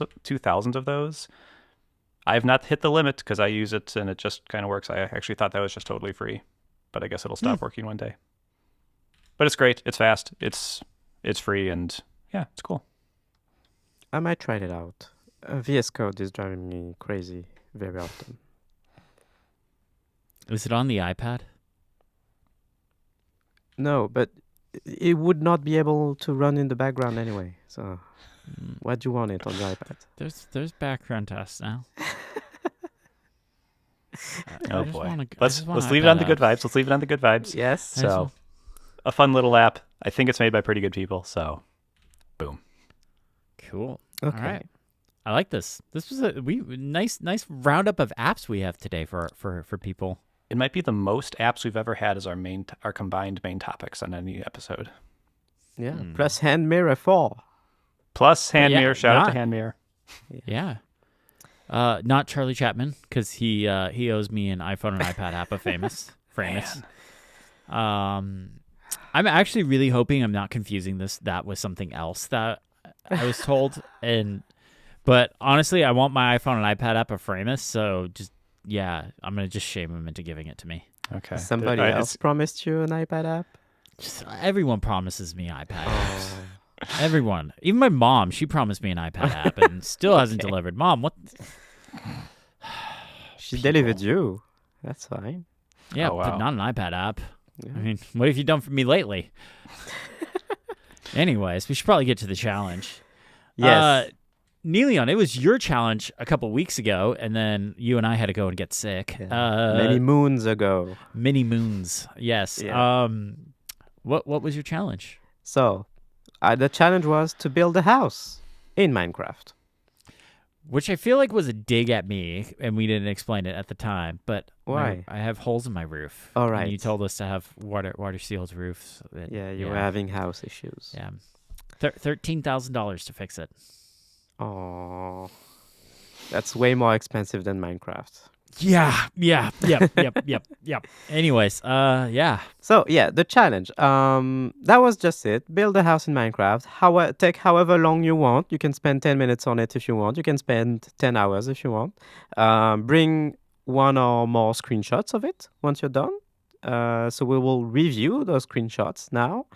of those. I have not hit the limit because I use it and it just kind of works. I actually thought that was just totally free, but I guess it'll stop working one day. But it's great. It's fast. It's free, and yeah, it's cool. I might try it out. VS Code is driving me crazy very often. Is it on the iPad? No, but it would not be able to run in the background anyway. So why do you want it on the iPad? There's background tests now. Oh boy. Let's leave it on the good vibes. Let's leave it on the good vibes. Yes. So, a fun little app. I think it's made by pretty good people. So, boom. Cool. Okay. All right. I like this. This was a nice roundup of apps we have today for people. It might be the most apps we've ever had as our combined main topics on any episode. Yeah. Plus Hand Mirror 4. Plus Hand Yeah, Mirror. Shout out to yeah. Hand Mirror. Yeah. Not Charlie Chapman, because he owes me an iPhone and iPad app of famous. Um, I'm actually really hoping I'm not confusing that with something else that I was told. But honestly, I want my iPhone and iPad app of famous. So just yeah, I'm gonna just shame him into giving it to me. Okay. Somebody else promised you an iPad app? Just, everyone promises me iPad apps. Oh, Everyone, even my mom, she promised me an iPad app and still hasn't okay. delivered. Mom, what? She People. delivered you. That's fine. Yeah, Oh, but wow. not an iPad app. Yeah. I mean, what have you done for me lately? Anyways, we should probably get to the challenge. Yes. Neelion, it was your challenge a couple weeks ago, and then you and I had to go and get sick. Yeah. Many moons ago. Many moons. Yes. Yeah. What was your challenge? So, the challenge was to build a house in Minecraft. Which I feel like was a dig at me, and we didn't explain it at the time. But Why? I have holes in my roof. All And right. you told us to have water sealed roofs. Yeah, you were having house issues. Yeah. $13,000 to fix it. Oh, that's way more expensive than Minecraft. Yeah. Yep. Anyways, yeah. So yeah, the challenge. That was just it. Build a house in Minecraft. Take however long you want. You can spend 10 minutes on it if you want. You can spend 10 hours if you want. Bring one or more screenshots of it once you're done. So we will review those screenshots now.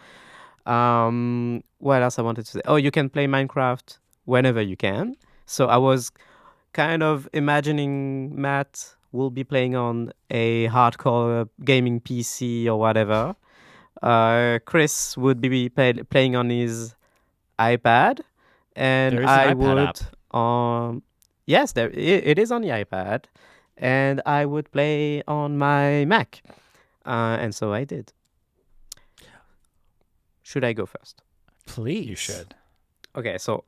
What else I wanted to say? Oh, you can play Minecraft whenever you can. So I was kind of imagining Matt will be playing on a hardcore gaming PC or whatever. Chris would be playing on his iPad, and There is I an iPad would yes, it is on the iPad, and I would play on my Mac, and so I did. Should I go first? Please. You should. Okay, so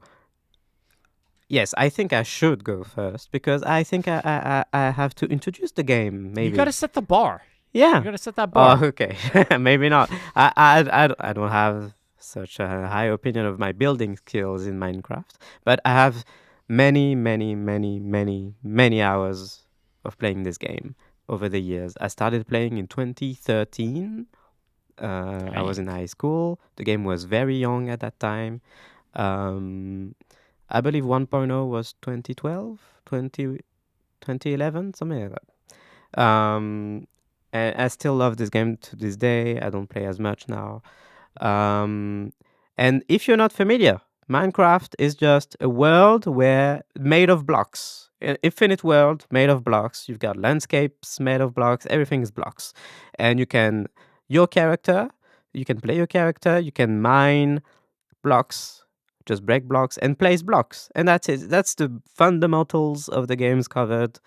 yes, I think I should go first because I think I have to introduce the game. Maybe You got to set the bar. yeah. You got to set that bar. Oh, okay. Maybe not. I don't have such a high opinion of my building skills in Minecraft, but I have many hours of playing this game over the years. I started playing in 2013. I was in high school. The game was very young at that time. I believe 1.0 was 2012, 2011, something like that. And I still love this game to this day. I don't play as much now. And if you're not familiar, Minecraft is just a world made of blocks. An infinite world made of blocks. You've got landscapes made of blocks. Everything is blocks. And you can play your character, you can mine blocks, just break blocks and place blocks. And that's it. That's the fundamentals of the game covered.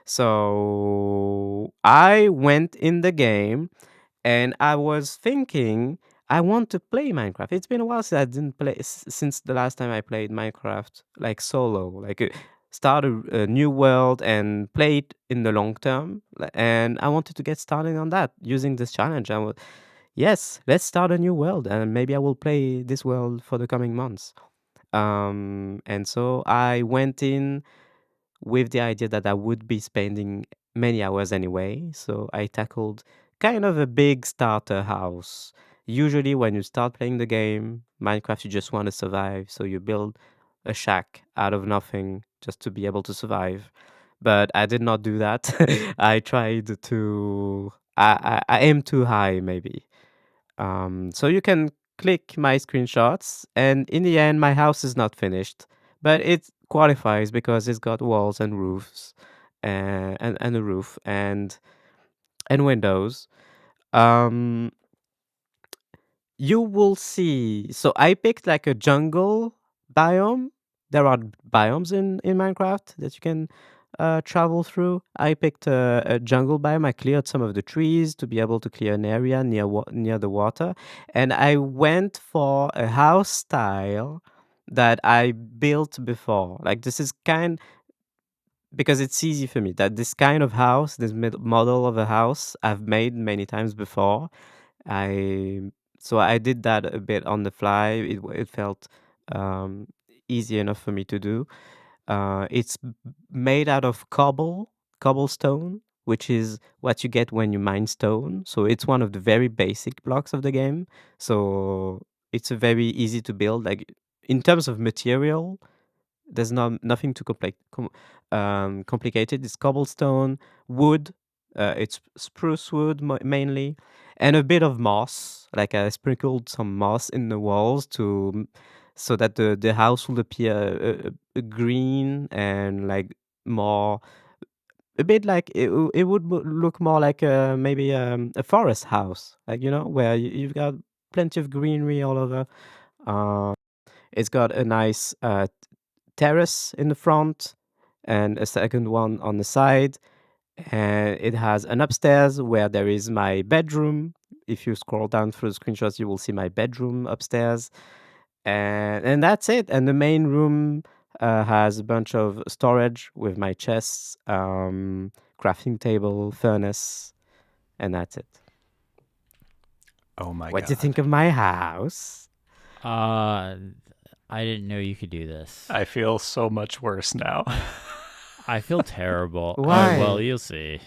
So I went in the game and I was thinking I want to play Minecraft. It's been a while since I didn't play since the last time I played Minecraft like solo, like start a new world and play it in the long term. And I wanted to get started on that using this challenge. Yes, let's start a new world, and maybe I will play this world for the coming months. And so I went in with the idea that I would be spending many hours anyway. So I tackled kind of a big starter house. Usually, when you start playing the game, Minecraft, you just want to survive. So you build a shack out of nothing just to be able to survive. But I did not do that. I tried to. I aim too high, maybe. So you can click my screenshots, and in the end, my house is not finished, but it qualifies because it's got walls and roofs, and a roof and windows. Um, you will see. So I picked like a jungle biome. There are biomes in Minecraft that you can travel through. I picked a jungle biome. I cleared some of the trees to be able to clear an area near the water, and I went for a house style that I built before. Like this is because it's easy for me that this kind of house, this model of a house, I've made many times before. I So I did that a bit on the fly. It felt um, easy enough for me to do. It's made out of cobblestone, which is what you get when you mine stone. So it's one of the very basic blocks of the game. So it's a very easy to build. Like in terms of material, there's nothing too complicated. It's cobblestone, wood. It's spruce wood mainly, and a bit of moss. Like I sprinkled some moss in the walls so that the house will appear green and like more a bit like it would look more like maybe a forest house, like where you've got plenty of greenery all over. Uh, it's got a nice terrace in the front and a second one on the side. And it has an upstairs where there is my bedroom. If you scroll down through the screenshots, you will see my bedroom upstairs. And that's it. And the main room has a bunch of storage with my chests, crafting table, furnace, and that's it. Oh my What god. do you think of my house? I didn't know you could do this. I feel so much worse now. I feel terrible. Why? Well, you'll see.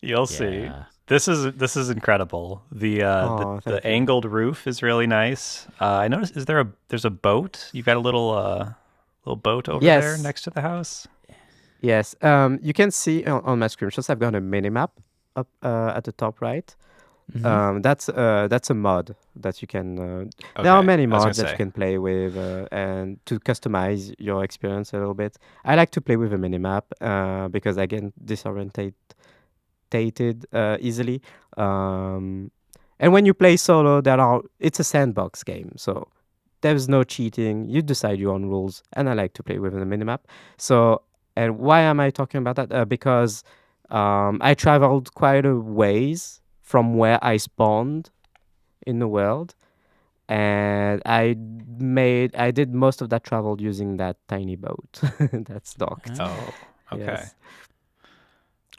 You'll see. Yeah. This is incredible. The Thank you. angled roof is really nice. I noticed there's a boat. You've got a little boat over there Yes. next to the house. Yes. You can see on my screenshots, I've got a mini map up at the top right. That's a mod that you can. There are Okay, many I was gonna mods that you say. can play with and to customize your experience a little bit. I like to play with a mini map because I get disorientated easily. And when you play solo, it's a sandbox game, so there's no cheating. You decide your own rules, and I like to play with a mini map. So, and why am I talking about that? Because I traveled quite a ways from where I spawned in the world, and I did most of that travel using that tiny boat that's docked. Oh, okay. Yes.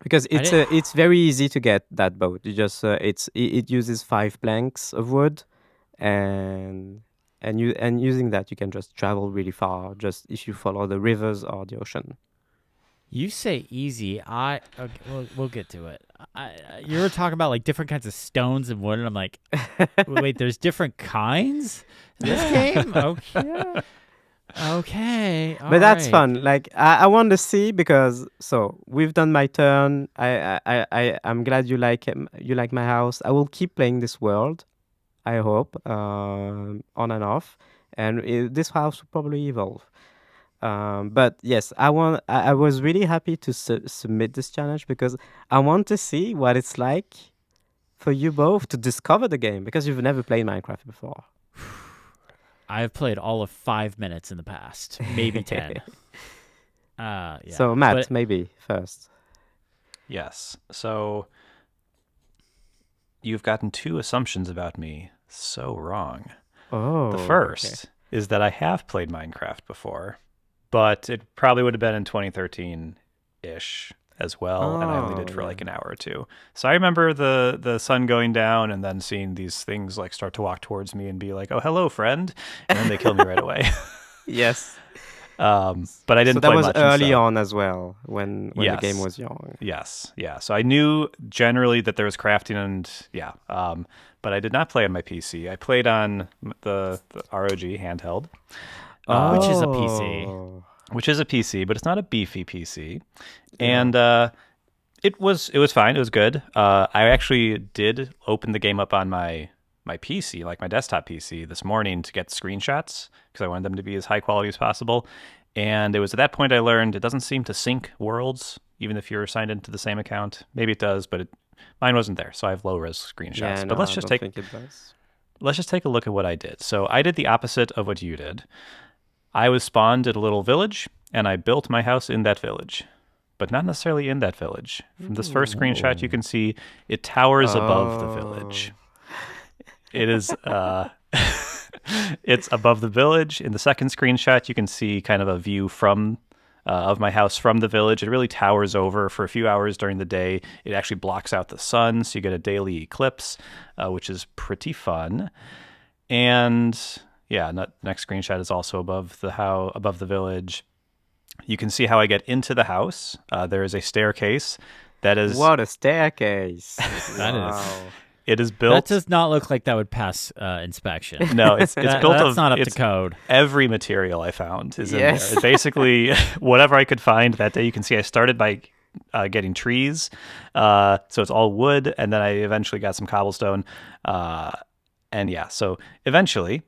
Because I didn't- it's very easy to get that boat. You just it uses 5 planks of wood, and using that you can just travel really far. Just if you follow the rivers or the ocean. You say easy. Okay, we'll get to it. You were talking about like different kinds of stones and wood, and I'm like, wait, there's different kinds in this game? Okay. Okay. But that's alright. fun. Like I want to see because so we've done my turn. I'm glad you like my house. I will keep playing this world. I hope on and off, and this house will probably evolve. But yes, I was really happy to submit this challenge because I want to see what it's like for you both to discover the game because you've never played Minecraft before. I've played all of 5 minutes in the past, maybe 10. Yeah. So Matt, but- maybe first. Yes. So you've gotten 2 assumptions about me so wrong. Oh, The first is that I have played Minecraft before, but it probably would have been in 2013-ish as well, and I only did for yeah. like an hour or two. So I remember the sun going down and then seeing these things like start to walk towards me and be like, "Oh, hello, friend," and then they killed me right away. Yes. But I didn't So that play was much. early so- on as well when the game Yes. was young. Yes, yeah. So I knew generally that there was crafting and yeah, but I did not play on my PC. I played on the ROG handheld, Which is a PC. Oh. which is a PC, but it's not a beefy PC. And it was fine. It was good. I actually did open the game up on my PC, like my desktop PC, this morning to get screenshots because I wanted them to be as high quality as possible. And it was at that point I learned it doesn't seem to sync worlds, even if you're signed into the same account. Maybe it does, but mine wasn't there, so I have low res screenshots. Yeah, but no, I don't think it does. let's just take a look at what I did. So I did the opposite of what you did. I was spawned at a little village, and I built my house in that village, but not necessarily in that village. From this first screenshot, you can see it towers above the village. It is, it's above the village. In the second screenshot, you can see kind of a view from of my house from the village. It really towers over for a few hours during the day. It actually blocks out the sun, so you get a daily eclipse, which is pretty fun. And yeah, next screenshot is also above the village. You can see how I get into the house. There is a staircase that is What a staircase! That is- Wow. it is That built. does not look like that would pass inspection. No, it's built That's of not up to it's code. every material I found is in Yes. there. It's basically whatever I could find that day. You can see I started by getting trees, so it's all wood, and then I eventually got some cobblestone, and yeah. So eventually,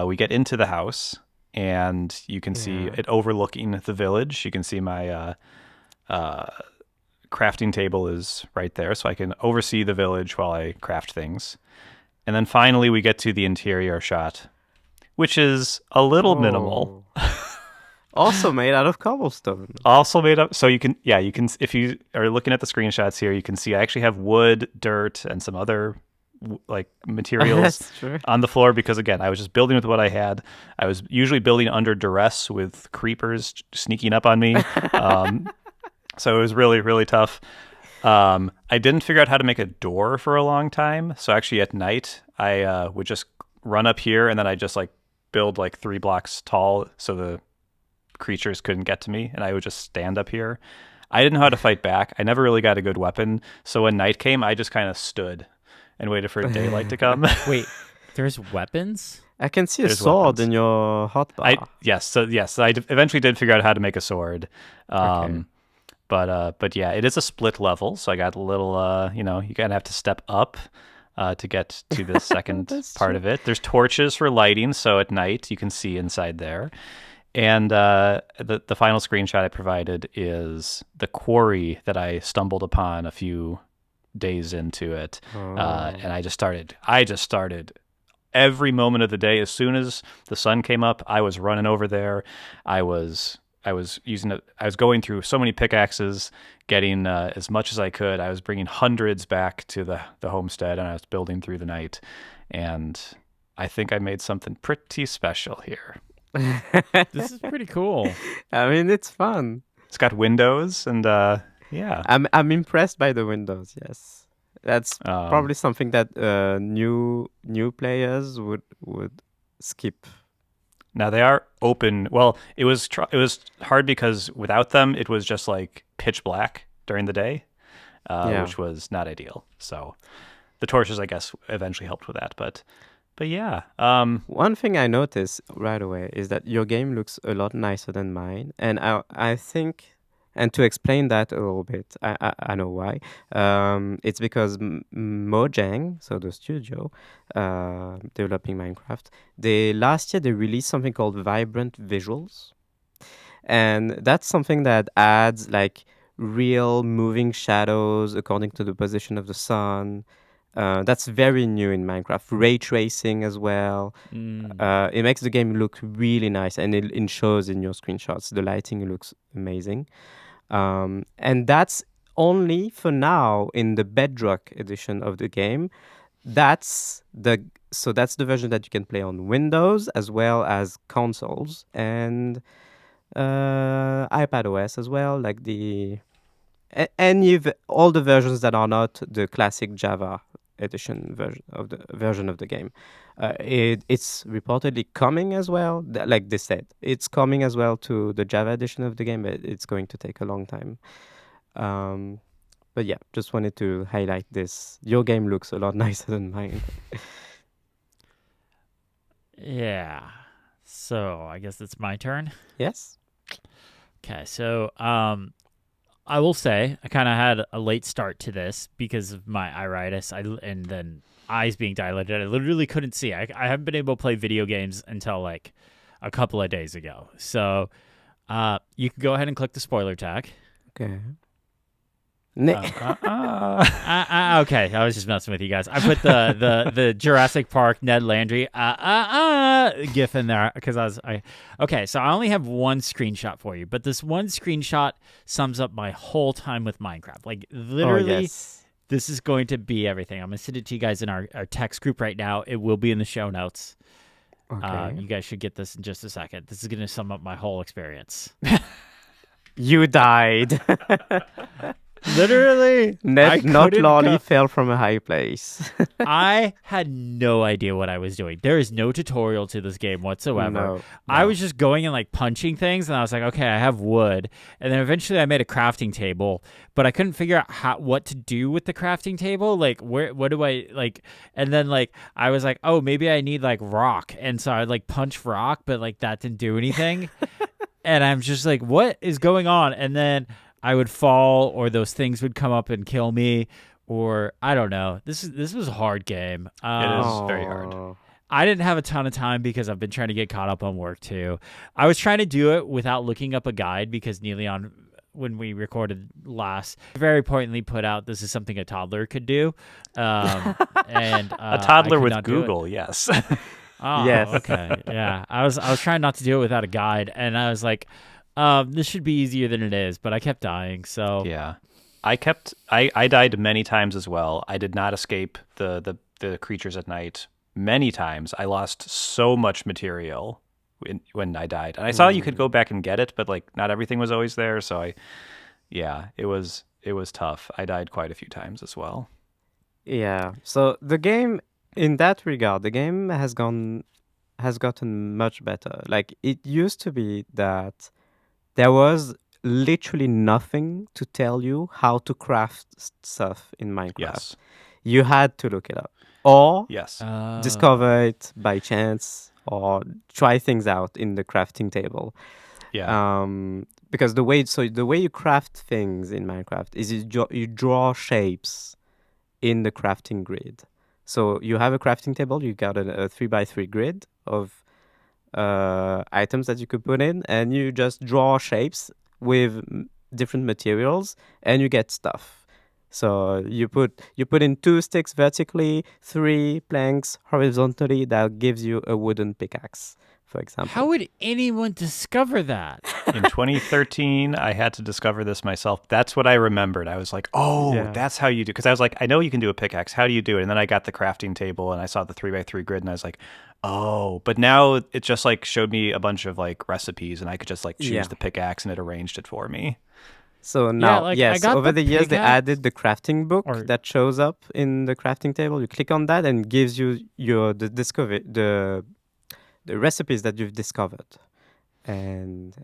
we get into the house, and you can see Yeah. it overlooking the village. You can see my crafting table is right there, so I can oversee the village while I craft things. And then finally, we get to the interior shot, which is a little minimal. Oh. Also made out of cobblestone. Also made up, so you can, if you are looking at the screenshots here, you can see I actually have wood, dirt, and some other like materials That's true. on the floor because again, I was just building with what I had. I was usually building under duress with creepers sneaking up on me. So it was really, really tough. I didn't figure out how to make a door for a long time. So actually at night, I would just run up here and then I just like build like 3 blocks tall so the creatures couldn't get to me and I would just stand up here. I didn't know how to fight back. I never really got a good weapon. So when night came, I just kind of stood and waited for daylight to come. Wait, there's weapons? I can see a There's sword weapons. in your hotbar. Yes, I eventually did figure out how to make a sword. Okay. But yeah, it is a split level, so I got a little, you kind of have to step up to get to the second That's part true. of it. There's torches for lighting, so at night you can see inside there. And the final screenshot I provided is the quarry that I stumbled upon a few days into it, and I just started every moment of the day. As soon as the sun came up, I was running over there. I was using it. I was going through so many pickaxes, getting as much as I could. I was bringing hundreds back to the homestead, and I was building through the night. And I think I made something pretty special here. This is pretty cool. I mean, it's fun. It's got windows, and yeah. I'm impressed by the windows. Yes, that's Um, probably something that new players would skip. Now they are open. Well, it was hard because without them, it was just like pitch black during the day, Yeah. which was not ideal. So the torches, I guess, eventually helped with that. But yeah, One thing I noticed right away is that your game looks a lot nicer than mine, and I think, and to explain that a little bit, I know why. It's because Mojang, so the studio developing Minecraft, last year they released something called Vibrant Visuals, and that's something that adds like real moving shadows according to the position of the sun. That's very new in Minecraft. Ray tracing as well. It makes the game look really nice, and it shows in your screenshots. The lighting looks amazing. And that's only for now in the Bedrock edition of the game. That's the version that you can play on Windows as well as consoles and iPad OS as well, like all the versions that are not the classic Java edition version of the game. It's reportedly coming as well. Like they said, it's coming as well to the Java edition of the game, but it's going to take a long time. But yeah, just wanted to highlight this. Your game looks a lot nicer than mine. Yeah. So I guess it's my turn. Yes. Okay, so I will say I kind of had a late start to this because of my iritis, and then eyes being dilated. I literally couldn't see. I haven't been able to play video games until like a couple of days ago. So you can go ahead and click the spoiler tag. Okay. Okay, I was just messing with you guys. I put the Jurassic Park Ned Landry gif in there because okay. So I only have one screenshot for you, but this one screenshot sums up my whole time with Minecraft. Like literally, Oh, yes. this is going to be everything. I'm gonna send it to you guys in our text group right now. It will be in the show notes. Okay. You guys should get this in just a second. This is gonna sum up my whole experience. You died. Literally, I Not couldn't Lolly go. fell from a high place. I had no idea what I was doing. There is no tutorial to this game whatsoever. No. I No. was just going and like punching things, and I was like, okay, I have wood, and then eventually I made a crafting table, but I couldn't figure out what to do with the crafting table. Like, what do I like? And then like I was like, oh, maybe I need like rock, and so I like punch rock, but like that didn't do anything, and I'm just like, what is going on? And then I would fall, or those things would come up and kill me, or I don't know. This was a hard game. It is very hard. Aw. I didn't have a ton of time because I've been trying to get caught up on work too. I was trying to do it without looking up a guide because Neilion, when we recorded last, very pointedly put out this is something a toddler could do, and A toddler I could with not do it. Google, yes. Oh, Yes. okay, yeah. I was trying not to do it without a guide, and I was like, this should be easier than it is, but I kept dying. So Yeah. I died many times as well. I did not escape the creatures at night many times. I lost so much material when I died. And I saw you could go back and get it, but like not everything was always there, so it was tough. I died quite a few times as well. Yeah. So the game, in that regard, the game has gotten much better. Like it used to be that there was literally nothing to tell you how to craft stuff in Minecraft. Yes. You had to look it up or Yes. discover it by chance or try things out in the crafting table. Yeah. Because the way you craft things in Minecraft is you draw shapes in the crafting grid. So you have a crafting table, you got a 3x3 grid of items that you could put in, and you just draw shapes with different materials, and you get stuff. So you put in 2 sticks vertically, 3 planks horizontally. That gives you a wooden pickaxe, for example. how would anyone discover that? In 2013, I had to discover this myself. That's what I remembered. I was like, oh, Yeah. that's how you do. Because I was like, I know you can do a pickaxe. How do you do it? And then I got the crafting table and I saw the 3x3 grid and I was like, oh. But now it just like showed me a bunch of like recipes and I could just like choose Yeah. the pickaxe and it arranged it for me. So now, like, I yes, got over the the years they pickaxe, added the crafting book or- that shows up in the crafting table. You click on that and gives you the recipes that you've discovered, and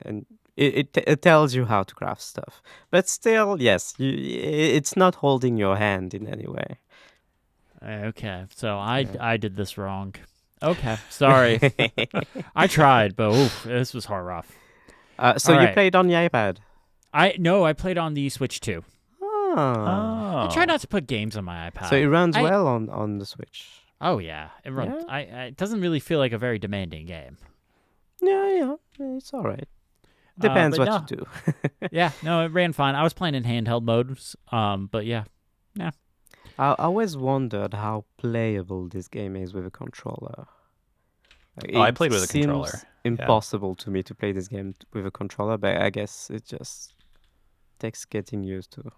it tells you how to craft stuff. But still, yes, it's not holding your hand in any way. Okay, so I did this wrong. Okay, sorry. I tried, but oof, this was hard rough. So All you right. played on the iPad. I played on the Switch too. Ah. I try not to put games on my iPad. So it runs I- well on the Switch. Oh yeah, it runs. Yeah? It doesn't really feel like a very demanding game. Yeah, it's all right. Depends but what you do. Yeah, no, it ran fine. I was playing in handheld modes. But yeah, I always wondered how playable this game is with a controller. Like, Oh, I it played with a seems controller. impossible to me to play this game with a controller, but I guess it just takes getting used to.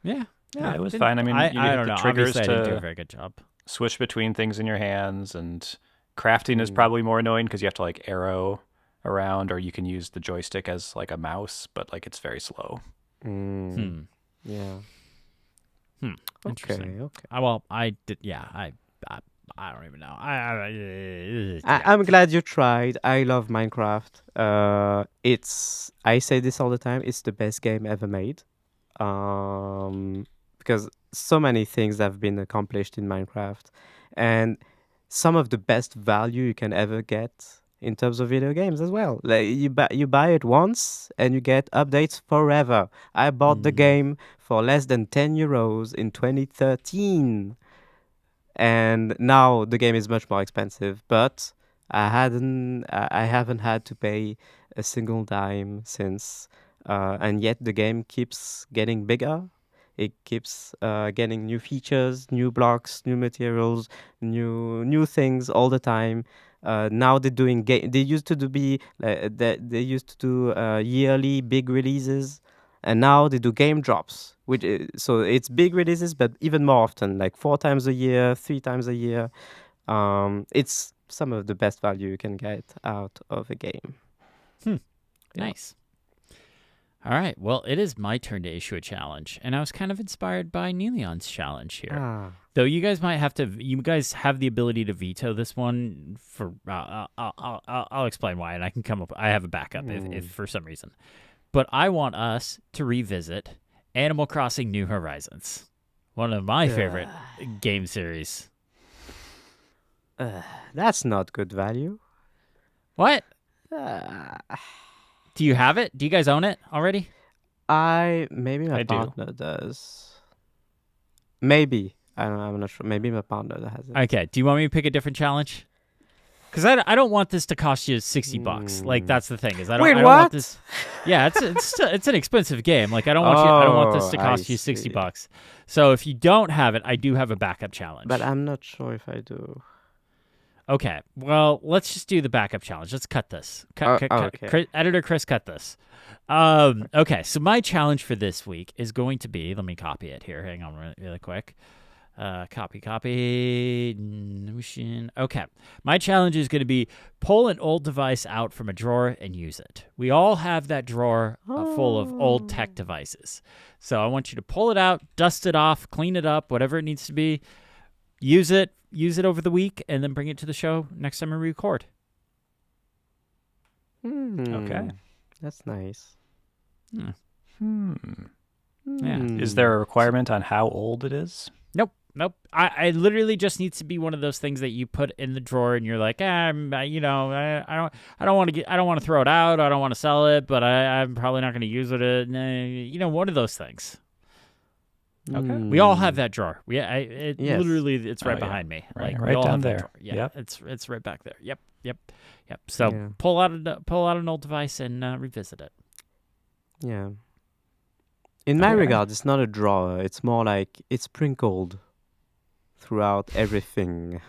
yeah, Yeah, it was didn't- fine. I mean, you I hit don't the know. triggers Obviously, I didn't do a to very good job. switch between things in your hands, and crafting is Mm. probably more annoying because you have to like arrow around, or you can use the joystick as like a mouse, but like it's very slow. Mm, yeah. Interesting. Okay. I did. Yeah, I don't even know. I'm glad you tried. I love Minecraft. I say this all the time. It's the best game ever made. Because so many things have been accomplished in Minecraft, and some of the best value you can ever get in terms of video games as well. Like you buy it once and you get updates forever. I bought the game for less than €10 in 2013. And now the game is much more expensive, but I haven't had to pay a single dime since, and yet the game keeps getting bigger. It keeps getting new features, new blocks, new materials, new things all the time. Now they're doing They used to they used to do yearly big releases, and now they do game drops, so it's big releases, but even more often, like 4 times a year, 3 times a year. It's some of the best value you can get out of a game. Yeah. Nice. All right. Well, it is my turn to issue a challenge, and I was kind of inspired by Neilion's challenge here. Ah. Though you guys might have to, you guys have the ability to veto this one. For I'll explain why, and I can come up. I have a backup if for some reason, but I want us to revisit Animal Crossing: New Horizons, one of my favorite game series. That's not good value. What? Uh, Do you have it? Do you guys own it already? maybe my I do. partner does. Maybe I'm not sure. Maybe my partner has it. Okay. Do you want me to pick a different challenge? Because I don't want this to cost you $60. Like that's the thing is I don't. Wait, I don't want what? this. Yeah, it's an expensive game. Like I don't want you. I don't want this to Oh, cost I you see. $60. So if you don't have it, I do have a backup challenge. But I'm not sure if I do. Okay. Well, let's just do the backup challenge. Let's cut this. Cut. okay. Editor Chris, cut this. Okay. So my challenge for this week is going to be. Let me copy it here. Hang on really quick. Copy. Notion. Okay. My challenge is going to be pull an old device out from a drawer and use it. We all have that drawer full of old tech devices. So I want you to pull it out, dust it off, clean it up, whatever it needs to be. Use it over the week, and then bring it to the show next time we record. Okay. That's nice. Yeah. Is there a requirement on how old it is? Nope. I literally just needs to be one of those things that you put in the drawer and you're like, I don't want to throw it out. I don't want to sell it, but I'm probably not going to use it. One of those things. Okay. We all have that drawer. Yes. Literally, it's right Oh, yeah. behind me. Right- we right all down have that there. drawer. Yeah, Yep. it's right back there. Yep. So Yeah. pull out an old device and revisit it. Yeah. In my Okay. regard, it's not a drawer. It's more like it's sprinkled throughout everything.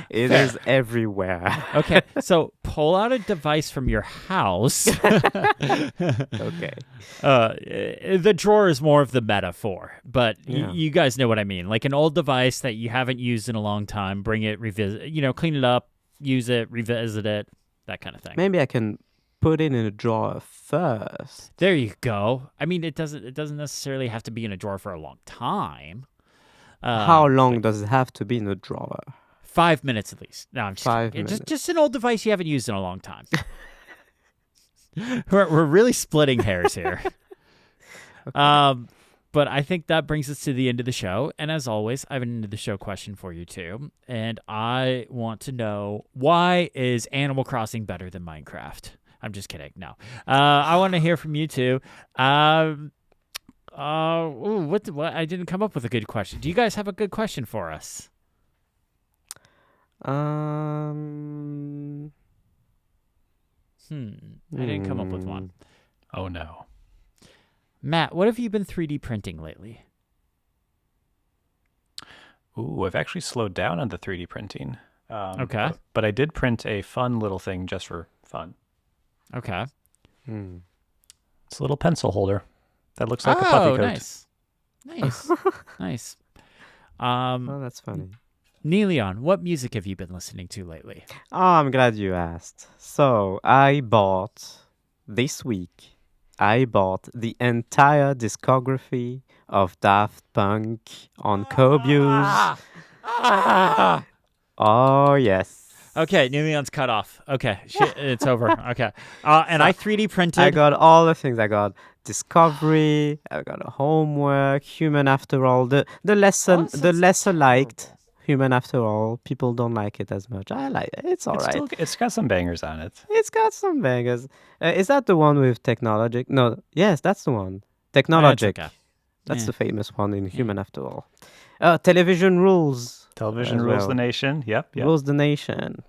It is everywhere. Okay, so pull out a device from your house. Okay. The drawer is more of the metaphor, but Yeah. you guys know what I mean. Like an old device that you haven't used in a long time, bring it, revisit, clean it up, use it, revisit it, that kind of thing. Maybe I can put it in a drawer first. There you go. I mean, it doesn't necessarily have to be in a drawer for a long time. How long does it have to be in a drawer? 5 minutes at least. No, I'm just 5 kidding. minutes. Just an old device you haven't used in a long time. We're really splitting hairs here. But I think that brings us to the end of the show. And as always, I have an end of the show question for you too. And I want to know, why is Animal Crossing better than Minecraft? I'm just kidding. No. I want to hear from you too. What? I didn't come up with a good question. Do you guys have a good question for us? Um. I didn't come up with one. Oh no. Matt, what have you been 3D printing lately? Ooh, I've actually slowed down on the 3D printing. Okay. But I did print a fun little thing just for fun. Okay. It's a little pencil holder that looks like a puffy coat. Nice. Oh, that's funny. Neilion, what music have you been listening to lately? Oh, I'm glad you asked. So, this week, I bought the entire discography of Daft Punk on Kobius. Oh, yes. Okay, Neilion's cut off. Okay, it's over. Okay. And I 3D printed. I got all the things. I got Discovery, I got a Homework, Human After All, the lesser liked Human After All. People don't like it as much. I like it. It's all right. It's got some bangers on it. It's got some bangers. Is that the one with Technologic? No, yes, that's the one. Technologic. okay. That's Yeah. the famous one in Human After All. Television Rules. Television as rules well. the nation. Yep. Rules the Nation.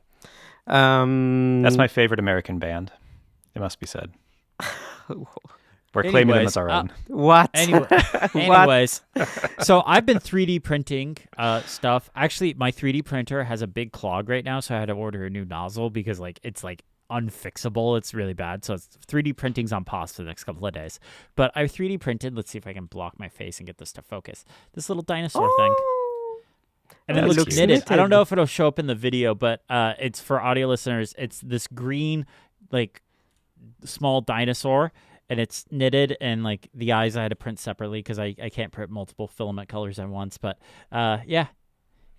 That's my favorite American band. It must be said. We're claiming them as our own. What? Anyways, so I've been 3D printing stuff. Actually, my 3D printer has a big clog right now, so I had to order a new nozzle because it's unfixable. It's really bad. So 3D printing's on pause for the next couple of days. But I 3D printed. Let's see if I can block my face and get this to focus. This little dinosaur thing. And it That looks looks knitted. I don't knitted. know if it'll show up in the video, but it's for audio listeners. It's this green, small dinosaur, and it's knitted, and like the eyes I had to print separately because I can't print multiple filament colors at once. But yeah,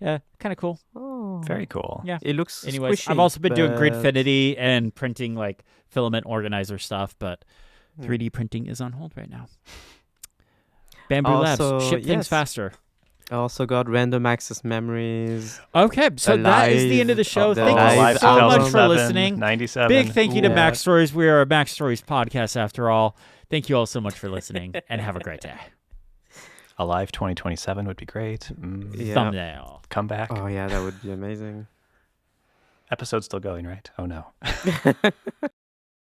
kind of cool. Oh, Very cool. Yeah. it looks Anyways, squishy, I've also been doing but- Gridfinity and printing like filament organizer stuff, but Hmm. 3D printing is on hold right now. Bamboo Also, Labs, ship things yes. faster. I also got random access memories. Okay, so that is the end of the Live show. of the Thank live you so much for 2007, listening. 97. Big thank you to Yeah. Mac Stories. We are a Mac Stories podcast after all. Thank you all so much for listening, and have a great day. Alive 2027 would be great. Yeah. Thumbnail. Come back. Oh yeah, that would be amazing. Episode's still going, right? Oh no.